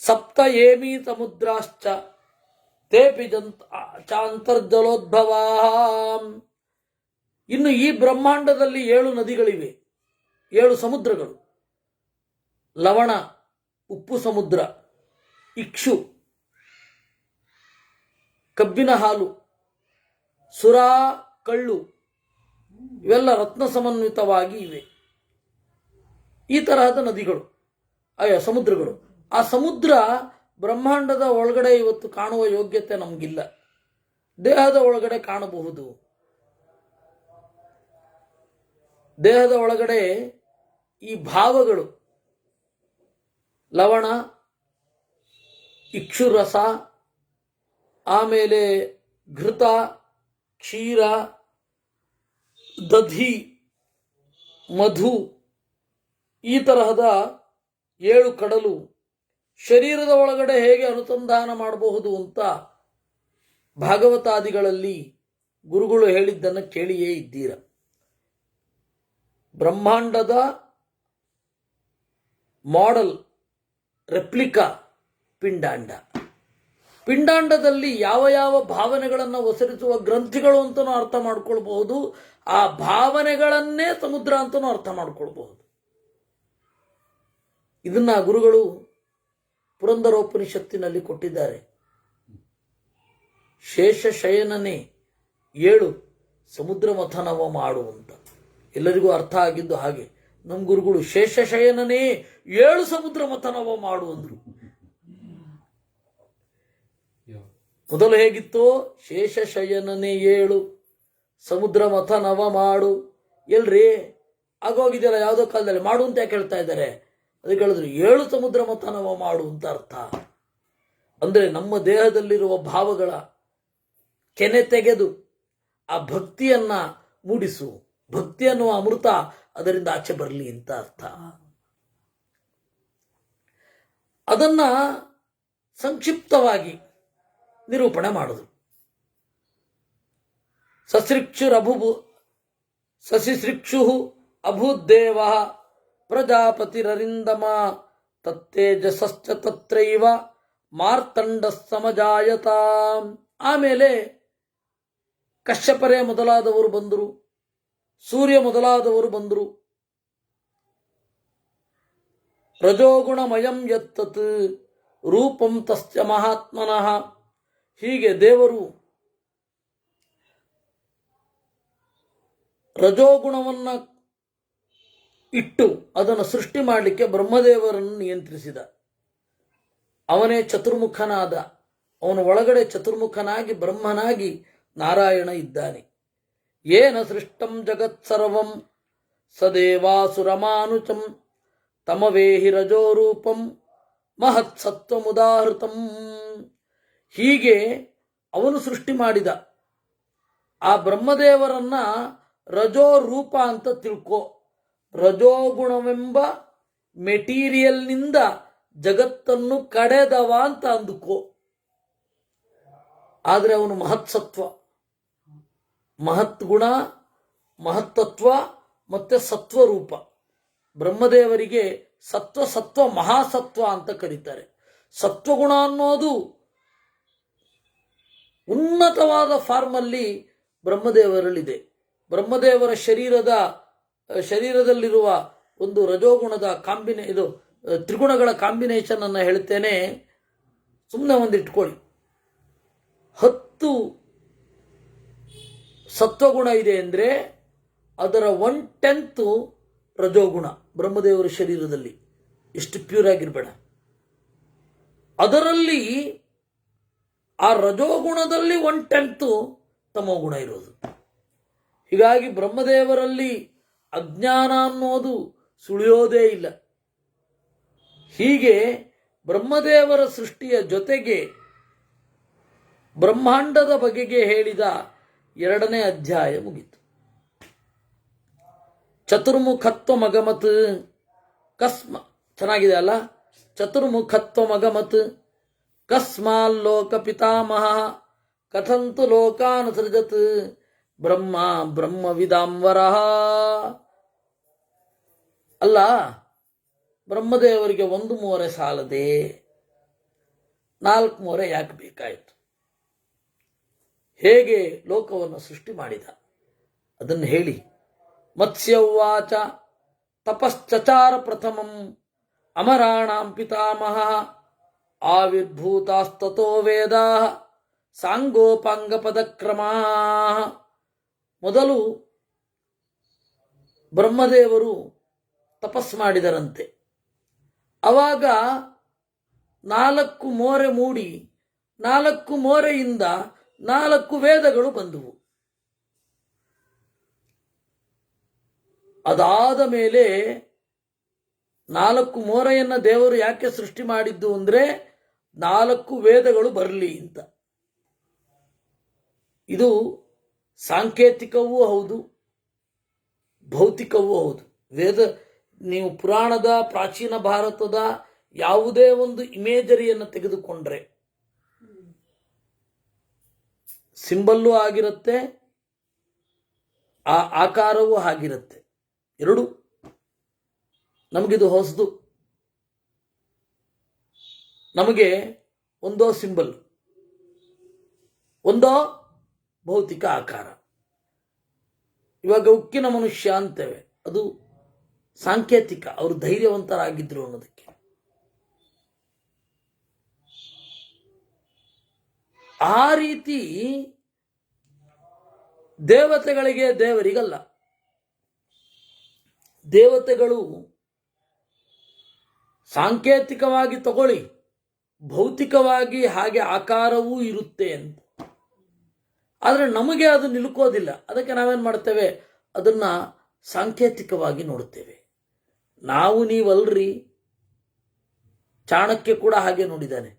ಸಪ್ತ ಏಮಿ ಸಮುದ್ರಾಶ್ಚ ತೇಪಿ ಚಾಂತರ್ಜಲೋದ್ಭವಾ. ಇನ್ನು ಈ ಬ್ರಹ್ಮಾಂಡದಲ್ಲಿ 7 ನದಿಗಳಿವೆ, 7 ಸಮುದ್ರಗಳು. ಲವಣ, ಉಪ್ಪು ಸಮುದ್ರ; ಇಕ್ಷು, ಕಬ್ಬಿನ ಹಾಲು; ಸುರಾ, ಕಳ್ಳು. ಇವೆಲ್ಲ ರತ್ನ ಸಮನ್ವಿತವಾಗಿ ಇವೆ. ಈ ತರಹದ ನದಿಗಳು, ಸಮುದ್ರಗಳು. ಆ ಸಮುದ್ರ ಬ್ರಹ್ಮಾಂಡದ ಒಳಗಡೆ ಇವತ್ತು ಕಾಣುವ ಯೋಗ್ಯತೆ ನಮಗಿಲ್ಲ. ದೇಹದ ಒಳಗಡೆ ಕಾಣಬಹುದು. ದೇಹದ ಒಳಗಡೆ ಈ ಭಾವಗಳು, ಲವಣ, ಇಕ್ಷುರಸ, ಆಮೇಲೆ ಘೃತ, ಕ್ಷೀರ, ದಧಿ, ಮಧು, ಈ ತರಹದ 7 ಕಡಲು ಶರೀರದ ಒಳಗಡೆ ಹೇಗೆ ಅನುಸಂಧಾನ ಮಾಡಬಹುದು ಅಂತ ಭಾಗವತಾದಿಗಳಲ್ಲಿ ಗುರುಗಳು ಹೇಳಿದ್ದನ್ನು ಕೇಳಿಯೇ ಇದ್ದೀರ. ಬ್ರಹ್ಮಾಂಡದ ಮಾಡೆಲ್, ರೆಪ್ಲಿಕಾ ಪಿಂಡಾಂಡ. ಪಿಂಡಾಂಡದಲ್ಲಿ ಯಾವ ಯಾವ ಭಾವನೆಗಳನ್ನು ಒಸರಿಸುವ ಗ್ರಂಥಿಗಳು ಅಂತಲೂ ಅರ್ಥ ಮಾಡ್ಕೊಳ್ಬಹುದು. ಆ ಭಾವನೆಗಳನ್ನೇ ಸಮುದ್ರ ಅಂತಲೂ ಅರ್ಥ ಮಾಡ್ಕೊಳ್ಬಹುದು. ಇದನ್ನ ಗುರುಗಳು ಪುರಂದರೋಪನಿಷತ್ತಿನಲ್ಲಿ ಕೊಟ್ಟಿದ್ದಾರೆ. ಶೇಷ ಶಯನನೇ 7 ಸಮುದ್ರ ಮಥನವ ಮಾಡು ಅಂತ. ಎಲ್ಲರಿಗೂ ಅರ್ಥ ಆಗಿದ್ದು ಹಾಗೆ. ನಮ್ಮ ಗುರುಗಳು ಶೇಷ ಶಯನನೇ 7 ಸಮುದ್ರ ಮಥನವ ಮಾಡು ಅಂದ್ರು. ಮೊದಲು ಹೇಗಿತ್ತು? ಶೇಷ ಶಯನನೇ 7 ಸಮುದ್ರ ಮಥನವ ಮಾಡು. ಎಲ್ರಿ ಆಗೋಗಿದೆಯಲ್ಲ, ಯಾವುದೋ ಕಾಲದಲ್ಲಿ ಮಾಡು ಅಂತ ಯಾಕೆ ಹೇಳ್ತಾ ಇದ್ದಾರೆ? ಅದಕ್ಕೆ ಹೇಳಿದ್ರು 7 ಸಮುದ್ರ ಮಥನವ ಮಾಡು ಅಂತ ಅರ್ಥ. ಅಂದರೆ ನಮ್ಮ ದೇಹದಲ್ಲಿರುವ ಭಾವಗಳ ಕೆನೆ ತೆಗೆದು ಆ ಭಕ್ತಿಯನ್ನ ಮೂಡಿಸು. ಭಕ್ತಿ ಅನ್ನುವ ಅಮೃತ ಅದರಿಂದ ಆಚೆ ಬರಲಿ ಅಂತ ಅರ್ಥ. ಅದನ್ನ ಸಂಕ್ಷಿಪ್ತವಾಗಿ ನಿರೂಪಣೆ ಮಾಡಿದ್ರು. ಸಸಿಸೃಕ್ಷು ಅಭೂದ್ದೇವ ಪ್ರಜಾಪತಿರರಿಂದಮ ತತ್ತೇಜಸಶ್ಚ ತತ್ರೈವ ಮಾರ್ತಂಡ ಸಮಜಾಯತ. ಆಮೇಲೆ ಕಶ್ಯಪರೇ ಮೊದಲಾದವರು ಬಂದರು, ಸೂರ್ಯ ಮೊದಲಾದವರು ಬಂದರು. ರಜೋಗುಣಮಯಂ ಯತ್ತತ್ ರೂಪಂ ತಸ್ಯ ಮಹಾತ್ಮನಃ. ಹೀಗೆ ದೇವರು ರಜೋಗುಣವನ್ನು ಇಟ್ಟು ಅದನ್ನು ಸೃಷ್ಟಿ ಮಾಡಲಿಕ್ಕೆ ಬ್ರಹ್ಮದೇವರನ್ನು ನಿಯಂತ್ರಿಸಿದ. ಅವನೇ ಚತುರ್ಮುಖನಾದ. ಅವನ ಒಳಗಡೆ ಚತುರ್ಮುಖನಾಗಿ ಬ್ರಹ್ಮನಾಗಿ ನಾರಾಯಣ ಇದ್ದಾನೆ. ಯೇನ ಸೃಷ್ಟಂ ಜಗತ್ಸರ್ವಂ ಸದೇವಾಸುರಮಾನುಚಂ ತಮವೇಹಿ ರಜೋರೂಪಂ ಮಹತ್ಸತ್ವಮುದಾಹೃತಂ. ಹೀಗೆ ಅವನು ಸೃಷ್ಟಿ ಮಾಡಿದ. ಆ ಬ್ರಹ್ಮದೇವರನ್ನ ರಜೋರೂಪ ಅಂತ ತಿಳ್ಕೊ. ರಜೋಗುಣವೆಂಬ ಮೆಟೀರಿಯಲ್ನಿಂದ ಜಗತ್ತನ್ನು ಕಡೆದವ ಅಂತ ಅಂದುಕೋ. ಆದರೆ ಅವನು ಮಹತ್ಸತ್ವ, ಮಹತ್ ಗುಣ, ಮಹತ್ತತ್ವ ಮತ್ತೆ ಸತ್ವರೂಪ. ಬ್ರಹ್ಮದೇವರಿಗೆ ಸತ್ವ ಮಹಾಸತ್ವ ಅಂತ ಕರೀತಾರೆ. ಸತ್ವಗುಣ ಅನ್ನೋದು ಉನ್ನತವಾದ ಫಾರ್ಮಲ್ಲಿ ಬ್ರಹ್ಮದೇವರಲ್ಲಿದೆ. ಬ್ರಹ್ಮದೇವರ ಶರೀರದಲ್ಲಿರುವ ಒಂದು ರಜೋಗುಣದ ಇದು ತ್ರಿಗುಣಗಳ ಕಾಂಬಿನೇಷನ್ ಅನ್ನು ಹೇಳ್ತೇನೆ, ಸುಮ್ಮನೆ ಒಂದು ಇಟ್ಕೊಳ್ಳಿ. 10 ಸತ್ವಗುಣ ಇದೆ ಅಂದರೆ ಅದರ 1/10 ರಜೋಗುಣ ಬ್ರಹ್ಮದೇವರ ಶರೀರದಲ್ಲಿ. ಎಷ್ಟು ಪ್ಯೂರ್ ಆಗಿರ್ಬೇಡ. ಅದರಲ್ಲಿ ಆ ರಜೋಗುಣದಲ್ಲಿ 1/10 ತಮೋಗುಣ ಇರೋದು. ಹೀಗಾಗಿ ಬ್ರಹ್ಮದೇವರಲ್ಲಿ ಅಜ್ಞಾನ ಅನ್ನೋದು ಸುಳಿಯೋದೇ ಇಲ್ಲ. ಹೀಗೆ ಬ್ರಹ್ಮದೇವರ ಸೃಷ್ಟಿಯ ಜೊತೆಗೆ ಬ್ರಹ್ಮಾಂಡದ ಬಗೆಗೆ ಹೇಳಿದ 2ನೇ ಅಧ್ಯಾಯ ಮುಗಿತು. ಚತುರ್ಮುಖತ್ವ ಮಗಮತ್ ಚೆನ್ನಾಗಿದೆ ಅಲ್ಲ? ಚತುರ್ಮುಖತ್ವ ಮಗಮತ್ ಕಸ್ಮಾಲ್ಲೋಕ ಪಿತಾಮಹ ಕಥಂತು ಲೋಕಾನ್ ಸೃಜತ್ ಬ್ರಹ್ಮವಿದಾಂವರ. ಅಲ್ಲ, ಬ್ರಹ್ಮದೇವರಿಗೆ 1 ಮೋರೆ ಸಾಲದೆ 4 ಮೋರೆ ಯಾಕೆ ಬೇಕಾಯಿತು? ಹೇಗೆ ಲೋಕವನ್ನು ಸೃಷ್ಟಿ ಮಾಡಿದ ಅದನ್ನು ಹೇಳಿ. ಮತ್ಸ್ಯವಾಚ ತಪಶ್ಚಚಾರ ಪ್ರಥಮಂ ಅಮರಾಣಾಂ ಪಿತಾಮಹ ಆವಿರ್ಭೂತಾಸ್ತತೋ ವೇದಾ ಸಾಂಗೋಪಾಂಗ ಪದಕ್ರಮಾ. ಮೊದಲು ಬ್ರಹ್ಮದೇವರು ತಪಸ್ ಮಾಡಿದರಂತೆ. ಅವಾಗ 4 ಮೋರೆ ಮೂಡಿ 4 ಮೋರೆಯಿಂದ 4 ವೇದಗಳು ಬಂದುವು. ಅದಾದ ಮೇಲೆ 4 ಮೋರೆಯನ್ನ ದೇವರು ಯಾಕೆ ಸೃಷ್ಟಿ ಮಾಡಿದ್ದು ಅಂದರೆ 4 ವೇದಗಳು ಬರಲಿ ಅಂತ. ಇದು ಸಾಂಕೇತಿಕವೂ ಹೌದು, ಭೌತಿಕವೂ ಹೌದು. ನೀವು ಪುರಾಣದ, ಪ್ರಾಚೀನ ಭಾರತದ ಯಾವುದೇ ಒಂದು ಇಮೇಜರಿಯನ್ನು ತೆಗೆದುಕೊಂಡ್ರೆ ಸಿಂಬಲ್ಲೂ ಆಗಿರುತ್ತೆ, ಆ ಆಕಾರವೂ ಆಗಿರುತ್ತೆ. ಎರಡು. ನಮಗಿದು ಹೊಸದು. ನಮಗೆ ಒಂದೋ ಸಿಂಬಲ್, ಒಂದೋ ಭೌತಿಕ ಆಕಾರ. ಇವಾಗ ಉಕ್ಕಿನ ಮನುಷ್ಯ ಅಂತೇವೆ, ಅದು ಸಾಂಕೇತಿಕ, ಅವರು ಧೈರ್ಯವಂತರಾಗಿದ್ರು ಅನ್ನೋದಕ್ಕೆ. ಆ ರೀತಿ ದೇವತೆಗಳಿಗೆ, ದೇವರಿಗಲ್ಲ. ದೇವತೆಗಳು ಸಾಂಕೇತಿಕವಾಗಿ ತಗೊಳ್ಳಿ, ಭೌತಿಕವಾಗಿ ಹಾಗೆ ಆಕಾರವೂ ಇರುತ್ತೆ ಅಂತ. ಆದರೆ ನಮಗೆ ಅದು ನಿಲುಕೋದಿಲ್ಲ. ಅದಕ್ಕೆ ನಾವೇನು ಮಾಡ್ತೇವೆ, ಅದನ್ನ ಸಾಂಕೇತಿಕವಾಗಿ ನೋಡುತ್ತೇವೆ. ನಾವು ನೀವಲ್ರಿ, ಚಾಣಕ್ಯ ಕೂಡ ಹಾಗೆ ನೋಡಿದ್ದಾನೆ.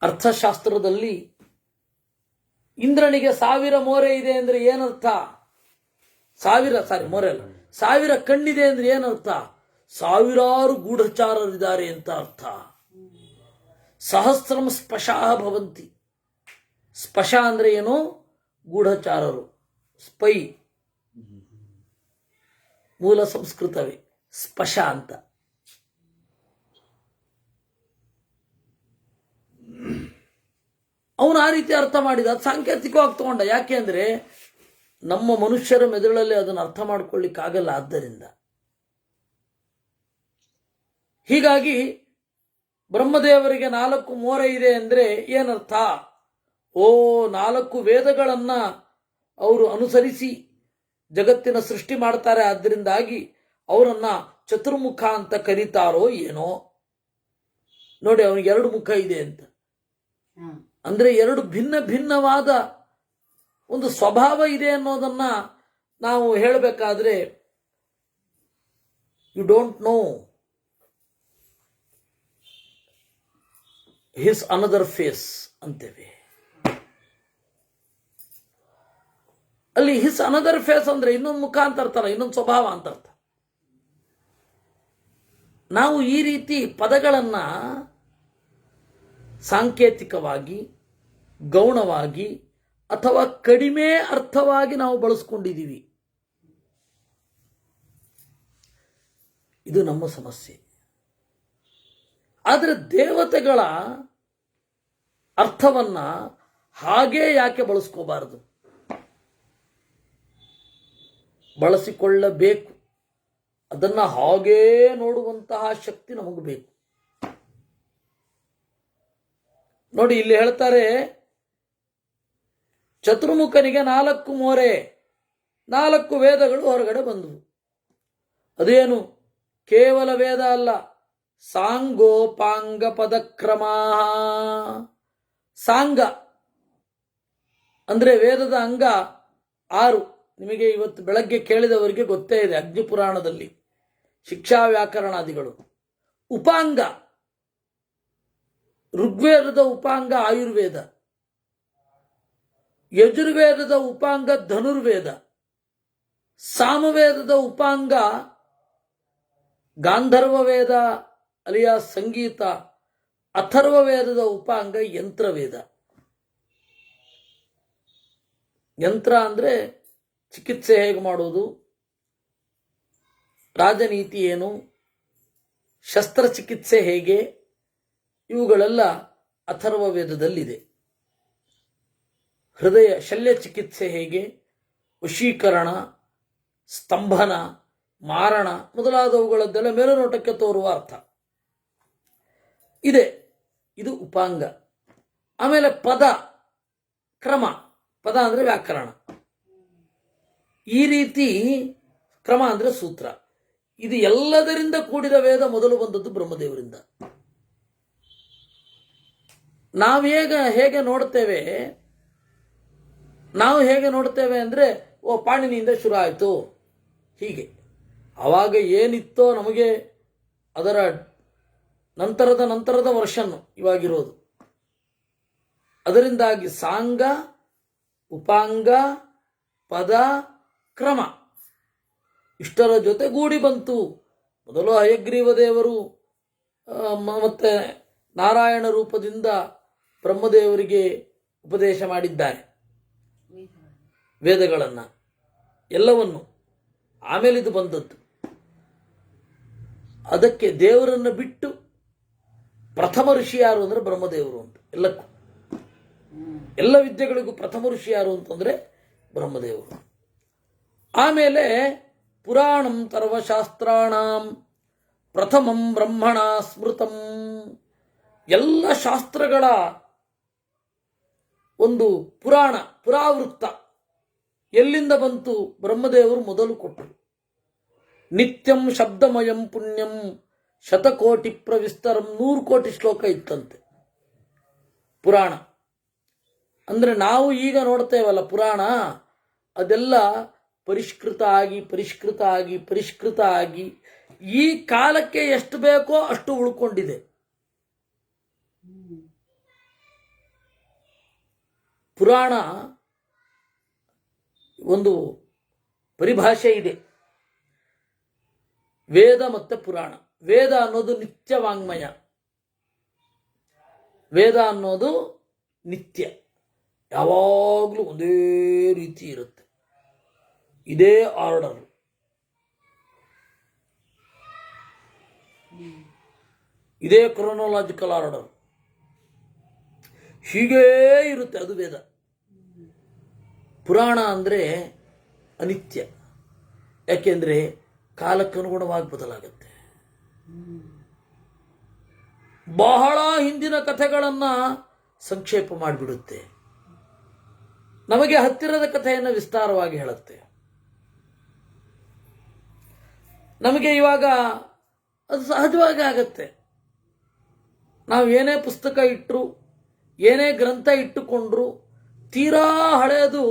ಅರ್ಥಶಾಸ್ತ್ರದಲ್ಲಿ ಇಂದ್ರನಿಗೆ 1000 ಮೋರೆ ಇದೆ ಅಂದ್ರೆ ಏನರ್ಥ? 1000 ಕಣ್ಣಿದೆ ಅಂದ್ರೆ ಏನರ್ಥ? 1000 ಗೂಢಚಾರರಿದ್ದಾರೆ ಅಂತ ಅರ್ಥ. ಸಹಸ್ರಂ ಸ್ಪಶಃ ಭವಂತಿ. ಸ್ಪಶ ಅಂದ್ರೆ ಏನು? ಗೂಢಚಾರರು, ಸ್ಪೈ. ಮೂಲ ಸಂಸ್ಕೃತವೇ ಸ್ಪಶ ಅಂತ. ಅವನು ಆ ರೀತಿ ಅರ್ಥ ಮಾಡಿದ. ಅದು ಸಾಂಕೇತಿಕವಾಗಿ ತಗೊಂಡ. ಯಾಕೆ ಅಂದ್ರೆ ನಮ್ಮ ಮನುಷ್ಯರ ಮೆದುಳಲ್ಲಿ ಅದನ್ನು ಅರ್ಥ ಮಾಡ್ಕೊಳ್ಳಿಕ್ಕಾಗಲ್ಲ. ಆದ್ದರಿಂದ ಹೀಗಾಗಿ ಬ್ರಹ್ಮದೇವರಿಗೆ 4 ಮೋರೆ ಇದೆ ಅಂದ್ರೆ ಏನರ್ಥ? 4 ವೇದಗಳನ್ನ ಅವರು ಅನುಸರಿಸಿ ಜಗತ್ತಿನ ಸೃಷ್ಟಿ ಮಾಡ್ತಾರೆ. ಆದ್ದರಿಂದಾಗಿ ಅವರನ್ನ ಚತುರ್ಮುಖ ಅಂತ ಕರೀತಾರೋ ಏನೋ. ನೋಡಿ, ಅವನಿಗೆ 2 ಮುಖ ಇದೆ ಅಂತ. ಅಂದರೆ ಎರಡು ಭಿನ್ನ ಭಿನ್ನವಾದ ಒಂದು ಸ್ವಭಾವ ಇದೆ ಅನ್ನೋದನ್ನ ನಾವು ಹೇಳಬೇಕಾದ್ರೆ you don't know his another face ಅಂತೇವೆ. ಅಲ್ಲಿ ಹಿಸ್ ಅನದರ್ ಫೇಸ್ ಅಂದ್ರೆ ಇನ್ನೊಂದು ಮುಖ ಅಂತ ಅರ್ಥ ಅಲ್ಲ, ಇನ್ನೊಂದು ಸ್ವಭಾವ ಅಂತ ಅರ್ಥ. ನಾವು ಈ ರೀತಿ ಪದಗಳನ್ನು ಸಾಂಕೇತಿಕವಾಗಿ, ಗೌಣವಾಗಿ ಅಥವಾ ಕಡಿಮೆ ಅರ್ಥವಾಗಿ ನಾವು ಬಳಸ್ಕೊಂಡಿದ್ದೀವಿ. ಇದು ನಮ್ಮ ಸಮಸ್ಯೆ. ಆದರೆ ದೇವತೆಗಳ ಅರ್ಥವನ್ನ ಹಾಗೇ ಯಾಕೆ ಬಳಸ್ಕೋಬಾರದು? ಬಳಸಿಕೊಳ್ಳಬೇಕು. ಅದನ್ನ ಹಾಗೇ ನೋಡುವಂತಹ ಶಕ್ತಿ ನಮಗೆ ಬೇಕು. ನೋಡಿ, ಇಲ್ಲಿ ಹೇಳ್ತಾರೆ, ಚತುರ್ಮುಖನಿಗೆ 4 ಮೋರೆ, 4 ವೇದಗಳು ಹೊರಗಡೆ ಬಂದವು. ಅದೇನು? ಕೇವಲ ವೇದ ಅಲ್ಲ, ಸಾಂಗೋಪಾಂಗ ಪದಕ್ರಮ. ಸಾಂಗ ಅಂದ್ರೆ ವೇದದ ಅಂಗ 6. ನಿಮಗೆ ಇವತ್ತು ಬೆಳಗ್ಗೆ ಕೇಳಿದವರಿಗೆ ಗೊತ್ತೇ ಇದೆ, ಅಗ್ನಿಪುರಾಣದಲ್ಲಿ ಶಿಕ್ಷಾ ವ್ಯಾಕರಣಾದಿಗಳು. ಉಪಾಂಗ, ಋಗ್ವೇದದ ಉಪಾಂಗ ಆಯುರ್ವೇದ, ಯಜುರ್ವೇದದ ಉಪಾಂಗ ಧನುರ್ವೇದ, ಸಾಮವೇದದ ಉಪಾಂಗ ಗಾಂಧರ್ವ ವೇದ ಅಲಿಯಾ ಸಂಗೀತ, ಅಥರ್ವ ವೇದದ ಉಪಾಂಗ ಯಂತ್ರವೇದ. ಯಂತ್ರ ಅಂದ್ರೆ ಚಿಕಿತ್ಸೆ ಹೇಗೆ ಮಾಡೋದು, ರಾಜನೀತಿ ಏನು, ಶಸ್ತ್ರಚಿಕಿತ್ಸೆ ಹೇಗೆ, ಇವುಗಳೆಲ್ಲ ಅಥರ್ವ ವೇದದಲ್ಲಿದೆ. ಹೃದಯ ಶಲ್ಯ ಚಿಕಿತ್ಸೆ ಹೇಗೆ, ವಶೀಕರಣ, ಸ್ತಂಭನ, ಮಾರಣ ಮೊದಲಾದವುಗಳದ್ದೆಲ್ಲ ಮೇಲುನೋಟಕ್ಕೆ ತೋರುವ ಅರ್ಥ ಇದೆ. ಇದು ಉಪಾಂಗ. ಆಮೇಲೆ ಪದ, ಕ್ರಮ. ಪದ ಅಂದ್ರೆ ವ್ಯಾಕರಣ. ಈ ರೀತಿ ಕ್ರಮ ಅಂದ್ರೆ ಸೂತ್ರ. ಇದು ಎಲ್ಲದರಿಂದ ಕೂಡಿದ ವೇದ ಮೊದಲು ಬಂದದ್ದು ಬ್ರಹ್ಮದೇವರಿಂದ. ಹೇಗೆ ನೋಡ್ತೇವೆ ಅಂದ್ರೆ, ಓ ಪಾಣಿನಿಯಿಂದ ಶುರು ಆಯಿತು ಹೀಗೆ. ಆವಾಗ ಏನಿತ್ತೋ ನಮಗೆ ಅದರ ನಂತರದ ವರ್ಷನ್ ಇವಾಗಿರೋದು. ಅದರಿಂದಾಗಿ ಸಾಂಗ, ಉಪಾಂಗ, ಪದ, ಕ್ರಮ ಇಷ್ಟರ ಜೊತೆಗೂಡಿ ಬಂತು. ಮೊದಲು ಹಯಗ್ರೀವ ದೇವರು ಮತ್ತೆ ನಾರಾಯಣ ರೂಪದಿಂದ ಬ್ರಹ್ಮದೇವರಿಗೆ ಉಪದೇಶ ಮಾಡಿದ್ದಾರೆ ವೇದಗಳನ್ನು ಎಲ್ಲವನ್ನು. ಆಮೇಲೆ ಇದು ಬಂದದ್ದು. ಅದಕ್ಕೆ ದೇವರನ್ನು ಬಿಟ್ಟು ಪ್ರಥಮ ಋಷಿ ಯಾರು ಅಂದ್ರೆ ಬ್ರಹ್ಮದೇವರು ಅಂತ. ಎಲ್ಲ ವಿದ್ಯೆಗಳಿಗೂ ಪ್ರಥಮ ಋಷಿ ಯಾರು ಅಂತಂದ್ರೆ ಬ್ರಹ್ಮದೇವರು. ಆಮೇಲೆ ಪುರಾಣಂ ಸರ್ವಶಾಸ್ತ್ರಾಣಂ ಪ್ರಥಮಂ ಬ್ರಹ್ಮಣ ಸ್ಮೃತಂ. ಎಲ್ಲ ಶಾಸ್ತ್ರಗಳ ಒಂದು ಪುರಾವೃತ್ತ ಎಲ್ಲಿಂದ ಬಂತು? ಬ್ರಹ್ಮದೇವರು ಮೊದಲು ಕೊಟ್ಟರು. ನಿತ್ಯಂ ಶಬ್ದಮಯಂ ಪುಣ್ಯಂ ಶತಕೋಟಿ ಪ್ರವಿಸ್ತರಂ. 100 ಕೋಟಿ ಶ್ಲೋಕ ಇತ್ತಂತೆ ಪುರಾಣ. ಅಂದ್ರೆ ನಾವು ಈಗ ನೋಡ್ತೇವಲ್ಲ ಪುರಾಣ, ಅದೆಲ್ಲ ಪರಿಷ್ಕೃತ ಆಗಿ ಈ ಕಾಲಕ್ಕೆ ಎಷ್ಟು ಬೇಕೋ ಅಷ್ಟು ಉಳ್ಕೊಂಡಿದೆ. ಪುರಾಣ ಒಂದು ಪರಿಭಾಷೆ ಇದೆ, ವೇದ ಮತ್ತೆ ಪುರಾಣ. ವೇದ ಅನ್ನೋದು ನಿತ್ಯ ವಾಂಗ್ಮಯ. ವೇದ ಅನ್ನೋದು ನಿತ್ಯ, ಯಾವಾಗಲೂ ಒಂದೇ ರೀತಿ ಇರುತ್ತೆ, ಇದೇ ಆರ್ಡರ್. ಇದೇ ಕ್ರೊನಾಲಜಿಕಲ್ ಆರ್ಡರ್, ಹೀಗೇ ಇರುತ್ತೆ, ಅದು ವೇದ. ಪುರಾಣ ಅಂದರೆ ಅನಿತ್ಯ, ಯಾಕೆಂದ್ರೆ ಕಾಲಕ್ಕನುಗುಣವಾಗಿ ಬದಲಾಗುತ್ತೆ. ಬಹಳ ಹಿಂದಿನ ಕಥೆಗಳನ್ನು ಸಂಕ್ಷೇಪ ಮಾಡಿಬಿಡುತ್ತೆ, ನಮಗೆ ಹತ್ತಿರದ ಕಥೆಯನ್ನು ವಿಸ್ತಾರವಾಗಿ ಹೇಳುತ್ತೆ. ನಮಗೆ ಇವಾಗ ಅದು ಸಹಜವಾಗಿ ಆಗತ್ತೆ. ನಾವು ಏನೇ ಪುಸ್ತಕ ಇಟ್ಟರು, ಏನೇ ಗ್ರಂಥ ಇಟ್ಟುಕೊಂಡ್ರು ತೀರಾ ಹಳೆಯದು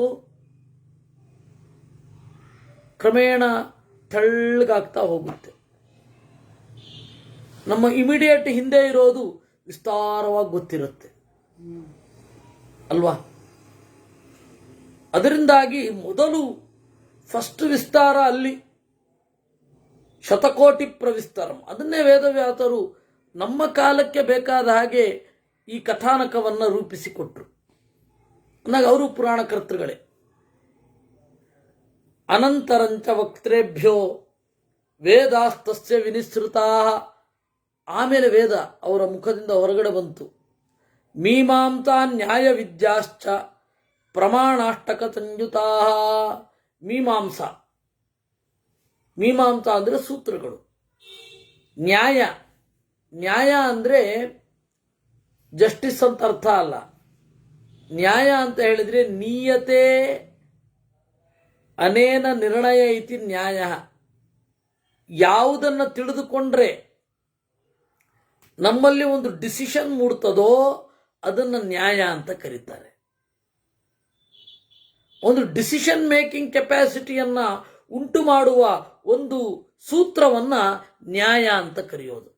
ಕ್ರಮೇಣ ತೆಳ್ಳಗಾಗ್ತಾ ಹೋಗುತ್ತೆ. ನಮ್ಮ ಇಮಿಡಿಯೇಟ್ ಹಿಂದೆ ಇರೋದು ವಿಸ್ತಾರವಾಗಿ ಗೊತ್ತಿರುತ್ತೆ ಅಲ್ವಾ? ಅದರಿಂದಾಗಿ ಮೊದಲು ಫಸ್ಟ್ ವಿಸ್ತಾರ ಅಲ್ಲಿ, ಶತಕೋಟಿ ಪ್ರವಿಸ್ತಾರಂ. ಅದನ್ನೇ ವೇದವ್ಯಾಸರು ನಮ್ಮ ಕಾಲಕ್ಕೆ ಬೇಕಾದ ಹಾಗೆ ಈ ಕಥಾನಕವನ್ನು ರೂಪಿಸಿಕೊಟ್ರು. ಅಂದಾಗ ಅವರು ಪುರಾಣಕರ್ತೃಗಳೇ. ಅನಂತರಂಚ ವಕ್ತೃಭ್ಯೋ ವೇದಾಸ್ತಸ್ಯ ವಿನಿಸೃತಾ. ಆಮೇಲೆ ವೇದ ಅವರ ಮುಖದಿಂದ ಹೊರಗಡೆ ಬಂತು. ಮೀಮಾಂಸಾ ನ್ಯಾಯ ವಿದ್ಯಾಶ್ಚ ಪ್ರಮಾಣಾಷ್ಟಕ ಸಂಯುತಾ. ಮೀಮಾಂಸಾ ಅಂದರೆ ಸೂತ್ರಗಳು. ನ್ಯಾಯ ಅಂದರೆ ಜಸ್ಟಿಸ್ ಅಂತ ಅರ್ಥ ಅಲ್ಲ. ನ್ಯಾಯ ಅಂತ ಹೇಳಿದ್ರೆ ನೀಯತೆ ಅನೇನ ನಿರ್ಣಯ ಇತಿ ನ್ಯಾಯ. ಯಾವುದನ್ನು ತಿಳಿದುಕೊಂಡ್ರೆ ನಮ್ಮಲ್ಲಿ ಒಂದು ಡಿಸಿಷನ್ ಮೂಡ್ತದೋ ಅದನ್ನು ನ್ಯಾಯ ಅಂತ ಕರೀತಾರೆ. ಒಂದು ಡಿಸಿಷನ್ ಮೇಕಿಂಗ್ ಕೆಪಾಸಿಟಿಯನ್ನ ಉಂಟು ಮಾಡುವ ಒಂದು ಸೂತ್ರವನ್ನ ನ್ಯಾಯ ಅಂತ ಕರೆಯೋದು.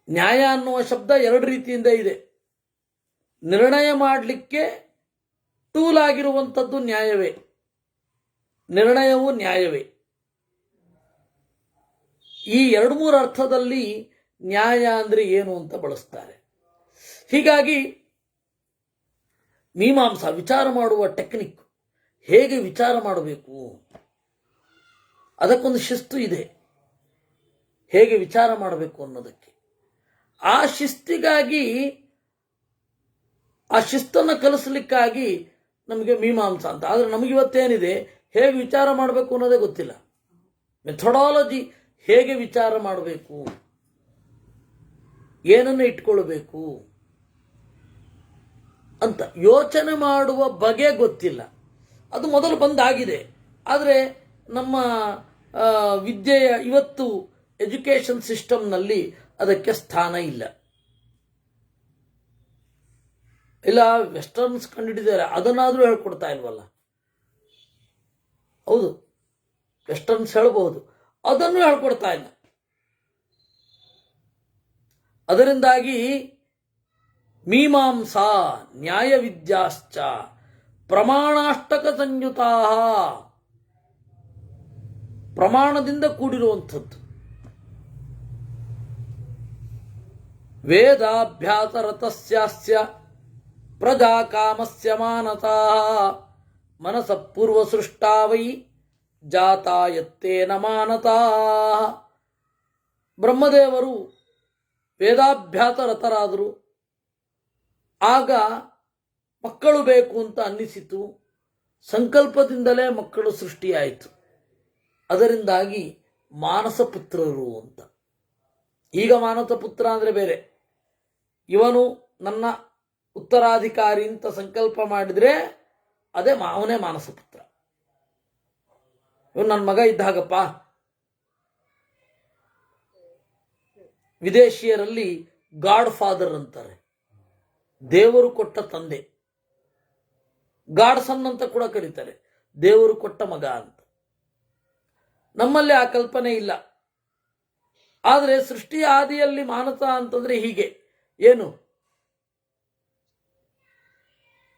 ನ್ಯಾಯ ಅನ್ನುವ ಶಬ್ದ ಎರಡು ರೀತಿಯಿಂದ ಇದೆ. ನಿರ್ಣಯ ಮಾಡಲಿಕ್ಕೆ ಟೂಲ್ ಆಗಿರುವಂಥದ್ದು ನ್ಯಾಯವೇ, ನಿರ್ಣಯವು ನ್ಯಾಯವೇ. ಈ ಎರಡು ಮೂರು ಅರ್ಥದಲ್ಲಿ ನ್ಯಾಯ ಅಂದ್ರೆ ಏನು ಅಂತ ಬಳಸ್ತಾರೆ. ಹೀಗಾಗಿ ಮೀಮಾಂಸಾ ವಿಚಾರ ಮಾಡುವ ಟೆಕ್ನಿಕ್, ಹೇಗೆ ವಿಚಾರ ಮಾಡಬೇಕು ಅದಕ್ಕೊಂದು ಶಿಸ್ತು ಇದೆ. ಹೇಗೆ ವಿಚಾರ ಮಾಡಬೇಕು ಅನ್ನೋದಕ್ಕೆ ಆ ಶಿಸ್ತಿಗಾಗಿ, ಆ ಶಿಸ್ತನ್ನು ಕಲಿಸಲಿಕ್ಕಾಗಿ ನಮಗೆ ಮೀಮಾಂಸಾ ಅಂತ. ಆದರೆ ನಮಗಿವತ್ತೇನಿದೆ, ಹೇಗೆ ವಿಚಾರ ಮಾಡಬೇಕು ಅನ್ನೋದೇ ಗೊತ್ತಿಲ್ಲ. ಮೆಥಡಾಲಜಿ, ಹೇಗೆ ವಿಚಾರ ಮಾಡಬೇಕು, ಏನನ್ನು ಇಟ್ಕೊಳ್ಬೇಕು ಅಂತ ಯೋಚನೆ ಮಾಡುವ ಬಗೆ ಗೊತ್ತಿಲ್ಲ. ಅದು ಮೊದಲು ಬಂದಾಗಿದೆ. ಆದರೆ ನಮ್ಮ ವಿದ್ಯೆಯ ಇವತ್ತು ಎಜುಕೇಶನ್ ಸಿಸ್ಟಮ್ನಲ್ಲಿ ಅದಕ್ಕೆ ಸ್ಥಾನ ಇಲ್ಲ. ಇಲ್ಲ, ವೆಸ್ಟರ್ನ್ಸ್ ಕಂಡುಹಿಡಿದಾರೆ, ಅದನ್ನಾದರೂ ಹೇಳ್ಕೊಡ್ತಾ ಇಲ್ವಲ್ಲ. ಹೌದು, ವೆಸ್ಟರ್ನ್ಸ್ ಹೇಳಬಹುದು, ಅದನ್ನು ಹೇಳ್ಕೊಡ್ತಾ ಇಲ್ಲ. ಅದರಿಂದಾಗಿ ಮೀಮಾಂಸಾ ನ್ಯಾಯ ವಿದ್ಯಾಶ್ಚ ಪ್ರಮಾಣಾಷ್ಟಕ ಸಂಯುತಾ, ಪ್ರಮಾಣದಿಂದ ಕೂಡಿರುವಂಥದ್ದು. ವೇದಾಭ್ಯಾಸರತಸ್ಯಾಸ್ಯ ಪ್ರಜಾ ಕಾಮಸ್ಯ ಮಾನತಾ ಮನಸ ಪೂರ್ವ ಸೃಷ್ಟಾ ವೈ ಜಾತಾ ಯತ್ತೇನ ಮಾನತಾ. ಬ್ರಹ್ಮದೇವರು ವೇದಾಭ್ಯಾಸರತರಾದರು. ಆಗ ಮಕ್ಕಳು ಬೇಕು ಅಂತ ಅನ್ನಿಸಿತು. ಸಂಕಲ್ಪದಿಂದಲೇ ಮಕ್ಕಳು ಸೃಷ್ಟಿಯಾಯಿತು. ಅದರಿಂದಾಗಿ ಮಾನಸಪುತ್ರರು ಅಂತ. ಈಗ ಮಾನಸಪುತ್ರ ಅಂದರೆ ಬೇರೆ. ಇವನು ನನ್ನ ಉತ್ತರಾಧಿಕಾರಿ ಅಂತ ಸಂಕಲ್ಪ ಮಾಡಿದರೆ ಅದೇ ಅವನೇ ಮಾನಸಪುತ್ರ. ಇವನು ನನ್ನ ಮಗ ಇದ್ದಾಗಪ್ಪ. ವಿದೇಶಿಯರಲ್ಲಿ ಗಾಡ್ ಫಾದರ್ ಅಂತಾರೆ, ದೇವರು ಕೊಟ್ಟ ತಂದೆ. ಗಾಡ್ ಸನ್ ಅಂತ ಕೂಡ ಕರೀತಾರೆ, ದೇವರು ಕೊಟ್ಟ ಮಗ ಅಂತ. ನಮ್ಮಲ್ಲಿ ಆ ಕಲ್ಪನೆ ಇಲ್ಲ. ಆದರೆ ಸೃಷ್ಟಿಯ ಆದಿಯಲ್ಲಿ ಮಾನಸ ಅಂತಂದ್ರೆ ಹೀಗೆ. ಏನು,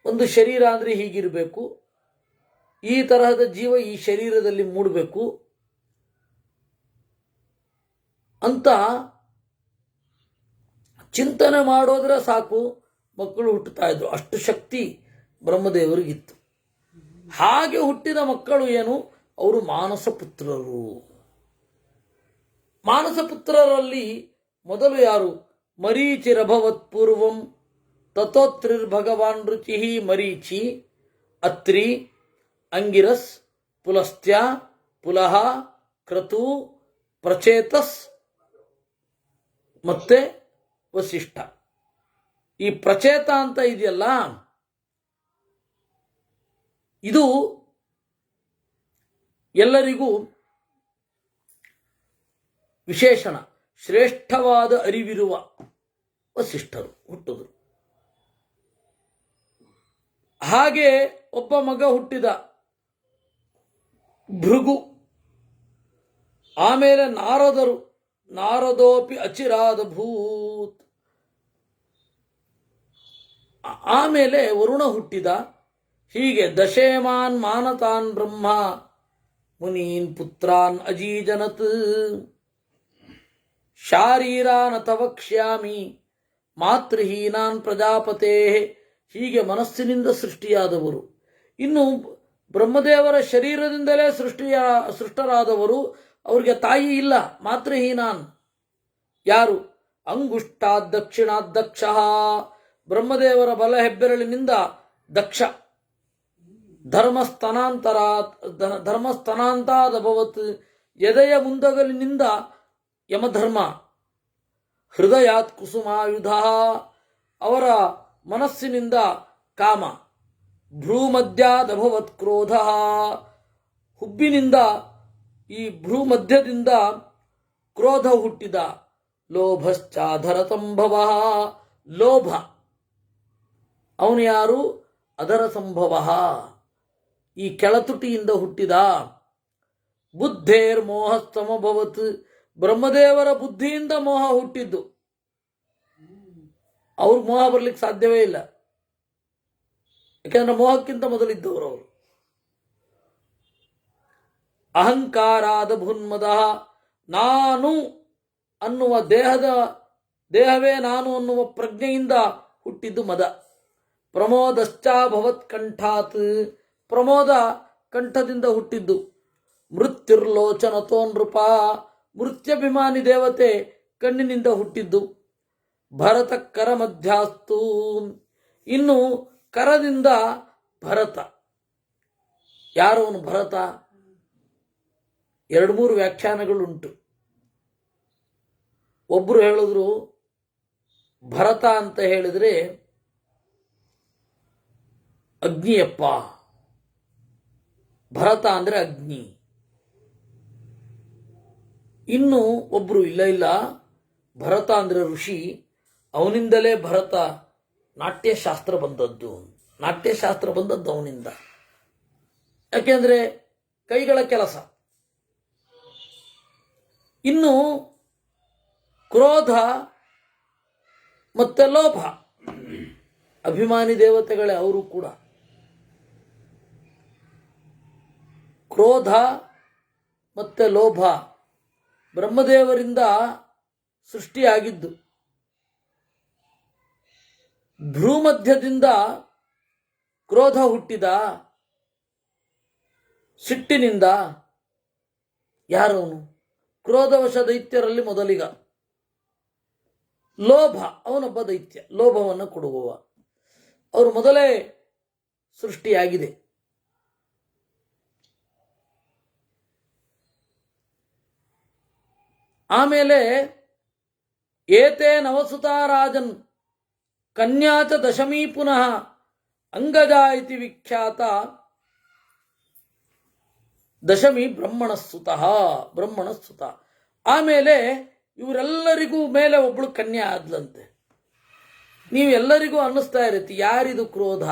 ಒಂದು ಶರೀರ ಅಂದ್ರೆ ಹೀಗಿರಬೇಕು, ಈ ತರಹದ ಜೀವ ಈ ಶರೀರದಲ್ಲಿ ಮೂಡಬೇಕು ಅಂತ ಚಿಂತನೆ ಮಾಡೋದ್ರೆ ಸಾಕು, ಮಕ್ಕಳು ಹುಟ್ಟುತ್ತಾ ಇದ್ರು. ಅಷ್ಟು ಶಕ್ತಿ ಬ್ರಹ್ಮದೇವರಿಗಿತ್ತು. ಹಾಗೆ ಹುಟ್ಟಿದ ಮಕ್ಕಳು ಏನು, ಅವರು ಮಾನಸಪುತ್ರರು. ಮಾನಸಪುತ್ರರಲ್ಲಿ ಮೊದಲು ಯಾರು, ಮರೀಚಿರಭವತ್ ಪೂರ್ವಂ ತಥೋತ್ರಿರ್ಭಗವಾನ್ ರುಚಿ. ಮರೀಚಿ, ಅತ್ರಿ, ಅಂಗಿರಸ್, ಪುಲಸ್ತ್ಯ, ಪುಲಹ, ಕ್ರತು, ಪ್ರಚೇತಸ್ ಮತ್ತೆ ವಸಿಷ್ಠ. ಈ ಪ್ರಚೇತ ಅಂತ ಇದೆಯಲ್ಲ, ಇದು ಎಲ್ಲರಿಗೂ ವಿಶೇಷಣ ಶ್ರೇಷ್ಠವಾದ ಅರಿವಿರುವ ವಸಿಷ್ಠರು ಹುಟ್ಟಿದರು. ಹಾಗೆ ಒಬ್ಬ ಮಗ ಹುಟ್ಟಿದ, ಭೃಗು. ಆಮೇಲೆ ನಾರದರು, ನಾರದೋಪಿ ಅಚಿರಾದ ಭೂತ್. ಆಮೇಲೆ ವರುಣ ಹುಟ್ಟಿದ. ಹೀಗೆ ದಶೇಮಾನ್ ಮಾನತಾನ್ ಬ್ರಹ್ಮ ಮುನೀನ್ ಪುತ್ರಾನ್ ಅಜೀಜನತ್. ಶಾರೀರಾನ್ ತವಕ್ಷ್ಯಾಮಿ ಮಾತೃಹೀನಾನ್ ಪ್ರಜಾಪತೇ. ಹೀಗೆ ಮನಸ್ಸಿನಿಂದ ಸೃಷ್ಟಿಯಾದವರು. ಇನ್ನು ಬ್ರಹ್ಮದೇವರ ಶರೀರದಿಂದಲೇ ಸೃಷ್ಟರಾದವರು. ಅವರಿಗೆ ತಾಯಿ ಇಲ್ಲ, ಮಾತೃಹೀನಾನ್. ಯಾರು? ಅಂಗುಷ್ಟಾದಕ್ಷಿಣಾದಕ್ಷ. ಬ್ರಹ್ಮದೇವರ ಬಲ ಹೆಬ್ಬೆರಳಿನಿಂದ ದಕ್ಷ. ಧರ್ಮಸ್ತನಾಂತಾದಭವತ್. ಎದೆಯ ಮುಂದಗಲಿನಿಂದ ಯಮಧರ್ಮ. ಹೃದಯಾತ್ ಕುಸುಮಾಯುಧ. ಅವರ ಮನಸ್ಸಿನಿಂದ ಕಾಮ. ಭ್ರೂಮಧ್ಯಾದಭವತ್ ಕ್ರೋಧ. ಹುಬ್ಬಿನಿಂದ, ಈ ಭ್ರೂಮಧ್ಯದಿಂದ ಕ್ರೋಧ ಹುಟ್ಟಿದ. ಲೋಭಶ್ಚಾಧರ ಲೋಭ. ಅವನು ಯಾರು? ಅದರ ಸಂಭವ. ಈ ಕೆಳತುಟಿಯಿಂದ ಹುಟ್ಟಿದ. ಬುದ್ಧೇರ್ ಮೋಹಸ್ತಮಭವತ್. ಬ್ರಹ್ಮದೇವರ ಬುದ್ಧಿಯಿಂದ ಮೋಹ ಹುಟ್ಟಿದ್ದು. ಅವ್ರಿಗೆ ಮೋಹ ಬರ್ಲಿಕ್ಕೆ ಸಾಧ್ಯವೇ ಇಲ್ಲ, ಯಾಕೆಂದ್ರೆ ಮೋಹಕ್ಕಿಂತ ಮೊದಲಿದ್ದವರು ಅವರು. ಅಹಂಕಾರಾದ ಭುನ್ಮದ. ನಾನು ಅನ್ನುವ ದೇಹವೇ ನಾನು ಅನ್ನುವ ಪ್ರಜ್ಞೆಯಿಂದ ಹುಟ್ಟಿದ್ದು ಮದ. ಪ್ರಮೋದಶ್ಚಾಭವತ್ ಕಂಠಾತ್. ಪ್ರಮೋದ ಕಂಠದಿಂದ ಹುಟ್ಟಿದ್ದು. ಮೃತ್ಯುರ್ಲೋಚನತೋ ನೃಪ. ಮೃತ್ಯಭಿಮಾನಿ ದೇವತೆ ಕಣ್ಣಿನಿಂದ ಹುಟ್ಟಿದ್ದು. ಭರತ ಕರ ಮಧ್ಯಾಸ್ತು. ಇನ್ನು ಕರದಿಂದ ಭರತ. ಯಾರವನು ಭರತ? 2-3 ವ್ಯಾಖ್ಯಾನಗಳುಂಟು. ಒಬ್ಬರು ಹೇಳಿದ್ರು ಭರತ ಅಂತ ಹೇಳಿದ್ರೆ ಅಗ್ನಿಯಪ್ಪ. ಭರತ ಅಂದ್ರೆ ಅಗ್ನಿ. ಇನ್ನು ಒಬ್ರು ಇಲ್ಲ, ಭರತ ಅಂದ್ರೆ ಋಷಿ. ಅವನಿಂದಲೇ ಭರತ ನಾಟ್ಯಶಾಸ್ತ್ರ ಬಂದದ್ದು. ನಾಟ್ಯಶಾಸ್ತ್ರ ಬಂದದ್ದು ಅವನಿಂದ. ಯಾಕೆಂದ್ರೆ ಕೈಗಳ ಕೆಲಸ. ಇನ್ನು ಕ್ರೋಧ ಮತ್ತೆ ಲೋಭ ಅಭಿಮಾನಿ ದೇವತೆಗಳೇ ಅವರು ಕೂಡ. ಕ್ರೋಧ ಮತ್ತೆ ಲೋಭ ಬ್ರಹ್ಮದೇವರಿಂದ ಸೃಷ್ಟಿಯಾಗಿದ್ದು. ಭ್ರೂಮಧ್ಯದಿಂದ ಕ್ರೋಧ ಹುಟ್ಟಿದ. ಸಿಟ್ಟಿನಿಂದ. ಯಾರವನು? ಕ್ರೋಧವಶ ದೈತ್ಯರಲ್ಲಿ ಮೊದಲಿಗ. ಲೋಭ ಅವನೊಬ್ಬ ದೈತ್ಯ, ಲೋಭವನ್ನು ಕೊಡುವವ. ಅವರು ಮೊದಲೇ ಸೃಷ್ಟಿಯಾಗಿದೆ. ಆಮೇಲೆ ಏತೇ ನವಸುತಾ ರಾಜನ್ ಕನ್ಯಾಚ ದಶಮೀ ಪುನಃ ಅಂಗಜ ಇತಿ ವಿಖ್ಯಾತ. ದಶಮಿ ಬ್ರಹ್ಮಣಸುತ. ಆಮೇಲೆ ಇವರೆಲ್ಲರಿಗೂ ಮೇಲೆ ಒಬ್ಬಳು ಕನ್ಯಾ ಆದ್ಲಂತೆ. ನೀವೆಲ್ಲರಿಗೂ ಅನ್ನಿಸ್ತಾ ಇರುತ್ತೆ, ಯಾರಿದು ಕ್ರೋಧ?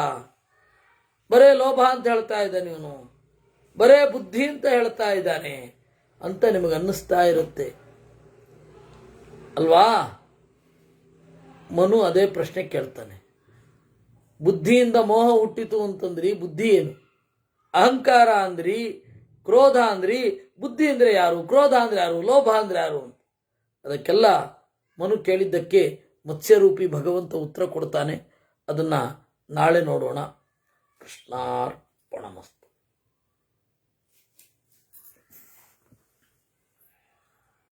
ಬರೇ ಲೋಭ ಅಂತ ಹೇಳ್ತಾ ಇದ್ದಾನೆ ಇವನು, ಬರೇ ಬುದ್ಧಿ ಅಂತ ಹೇಳ್ತಾ ಇದ್ದಾನೆ ಅಂತ ನಿಮಗೆ ಅನ್ನಿಸ್ತಾ ಇರುತ್ತೆ ಅಲ್ವಾ? ಮನು ಅದೇ ಪ್ರಶ್ನೆ ಕೇಳ್ತಾನೆ. ಬುದ್ಧಿಯಿಂದ ಮೋಹ ಹುಟ್ಟಿತು ಅಂತಂದ್ರಿ, ಬುದ್ಧಿ ಏನು? ಅಹಂಕಾರ ಅಂದ್ರಿ, ಕ್ರೋಧ ಅಂದ್ರಿ, ಬುದ್ಧಿ ಅಂದ್ರೆ ಯಾರು? ಕ್ರೋಧ ಅಂದ್ರೆ ಯಾರು? ಲೋಭ ಅಂದ್ರೆ ಯಾರು? ಅಂತ ಅದಕ್ಕೆಲ್ಲ ಮನು ಕೇಳಿದ್ದಕ್ಕೆ ಮತ್ಸ್ಯರೂಪಿ ಭಗವಂತ ಉತ್ತರ ಕೊಡ್ತಾನೆ. ಅದನ್ನ ನಾಳೆ ನೋಡೋಣ. ಕೃಷ್ಣಾರ್ಪಣಮಸ್ತು.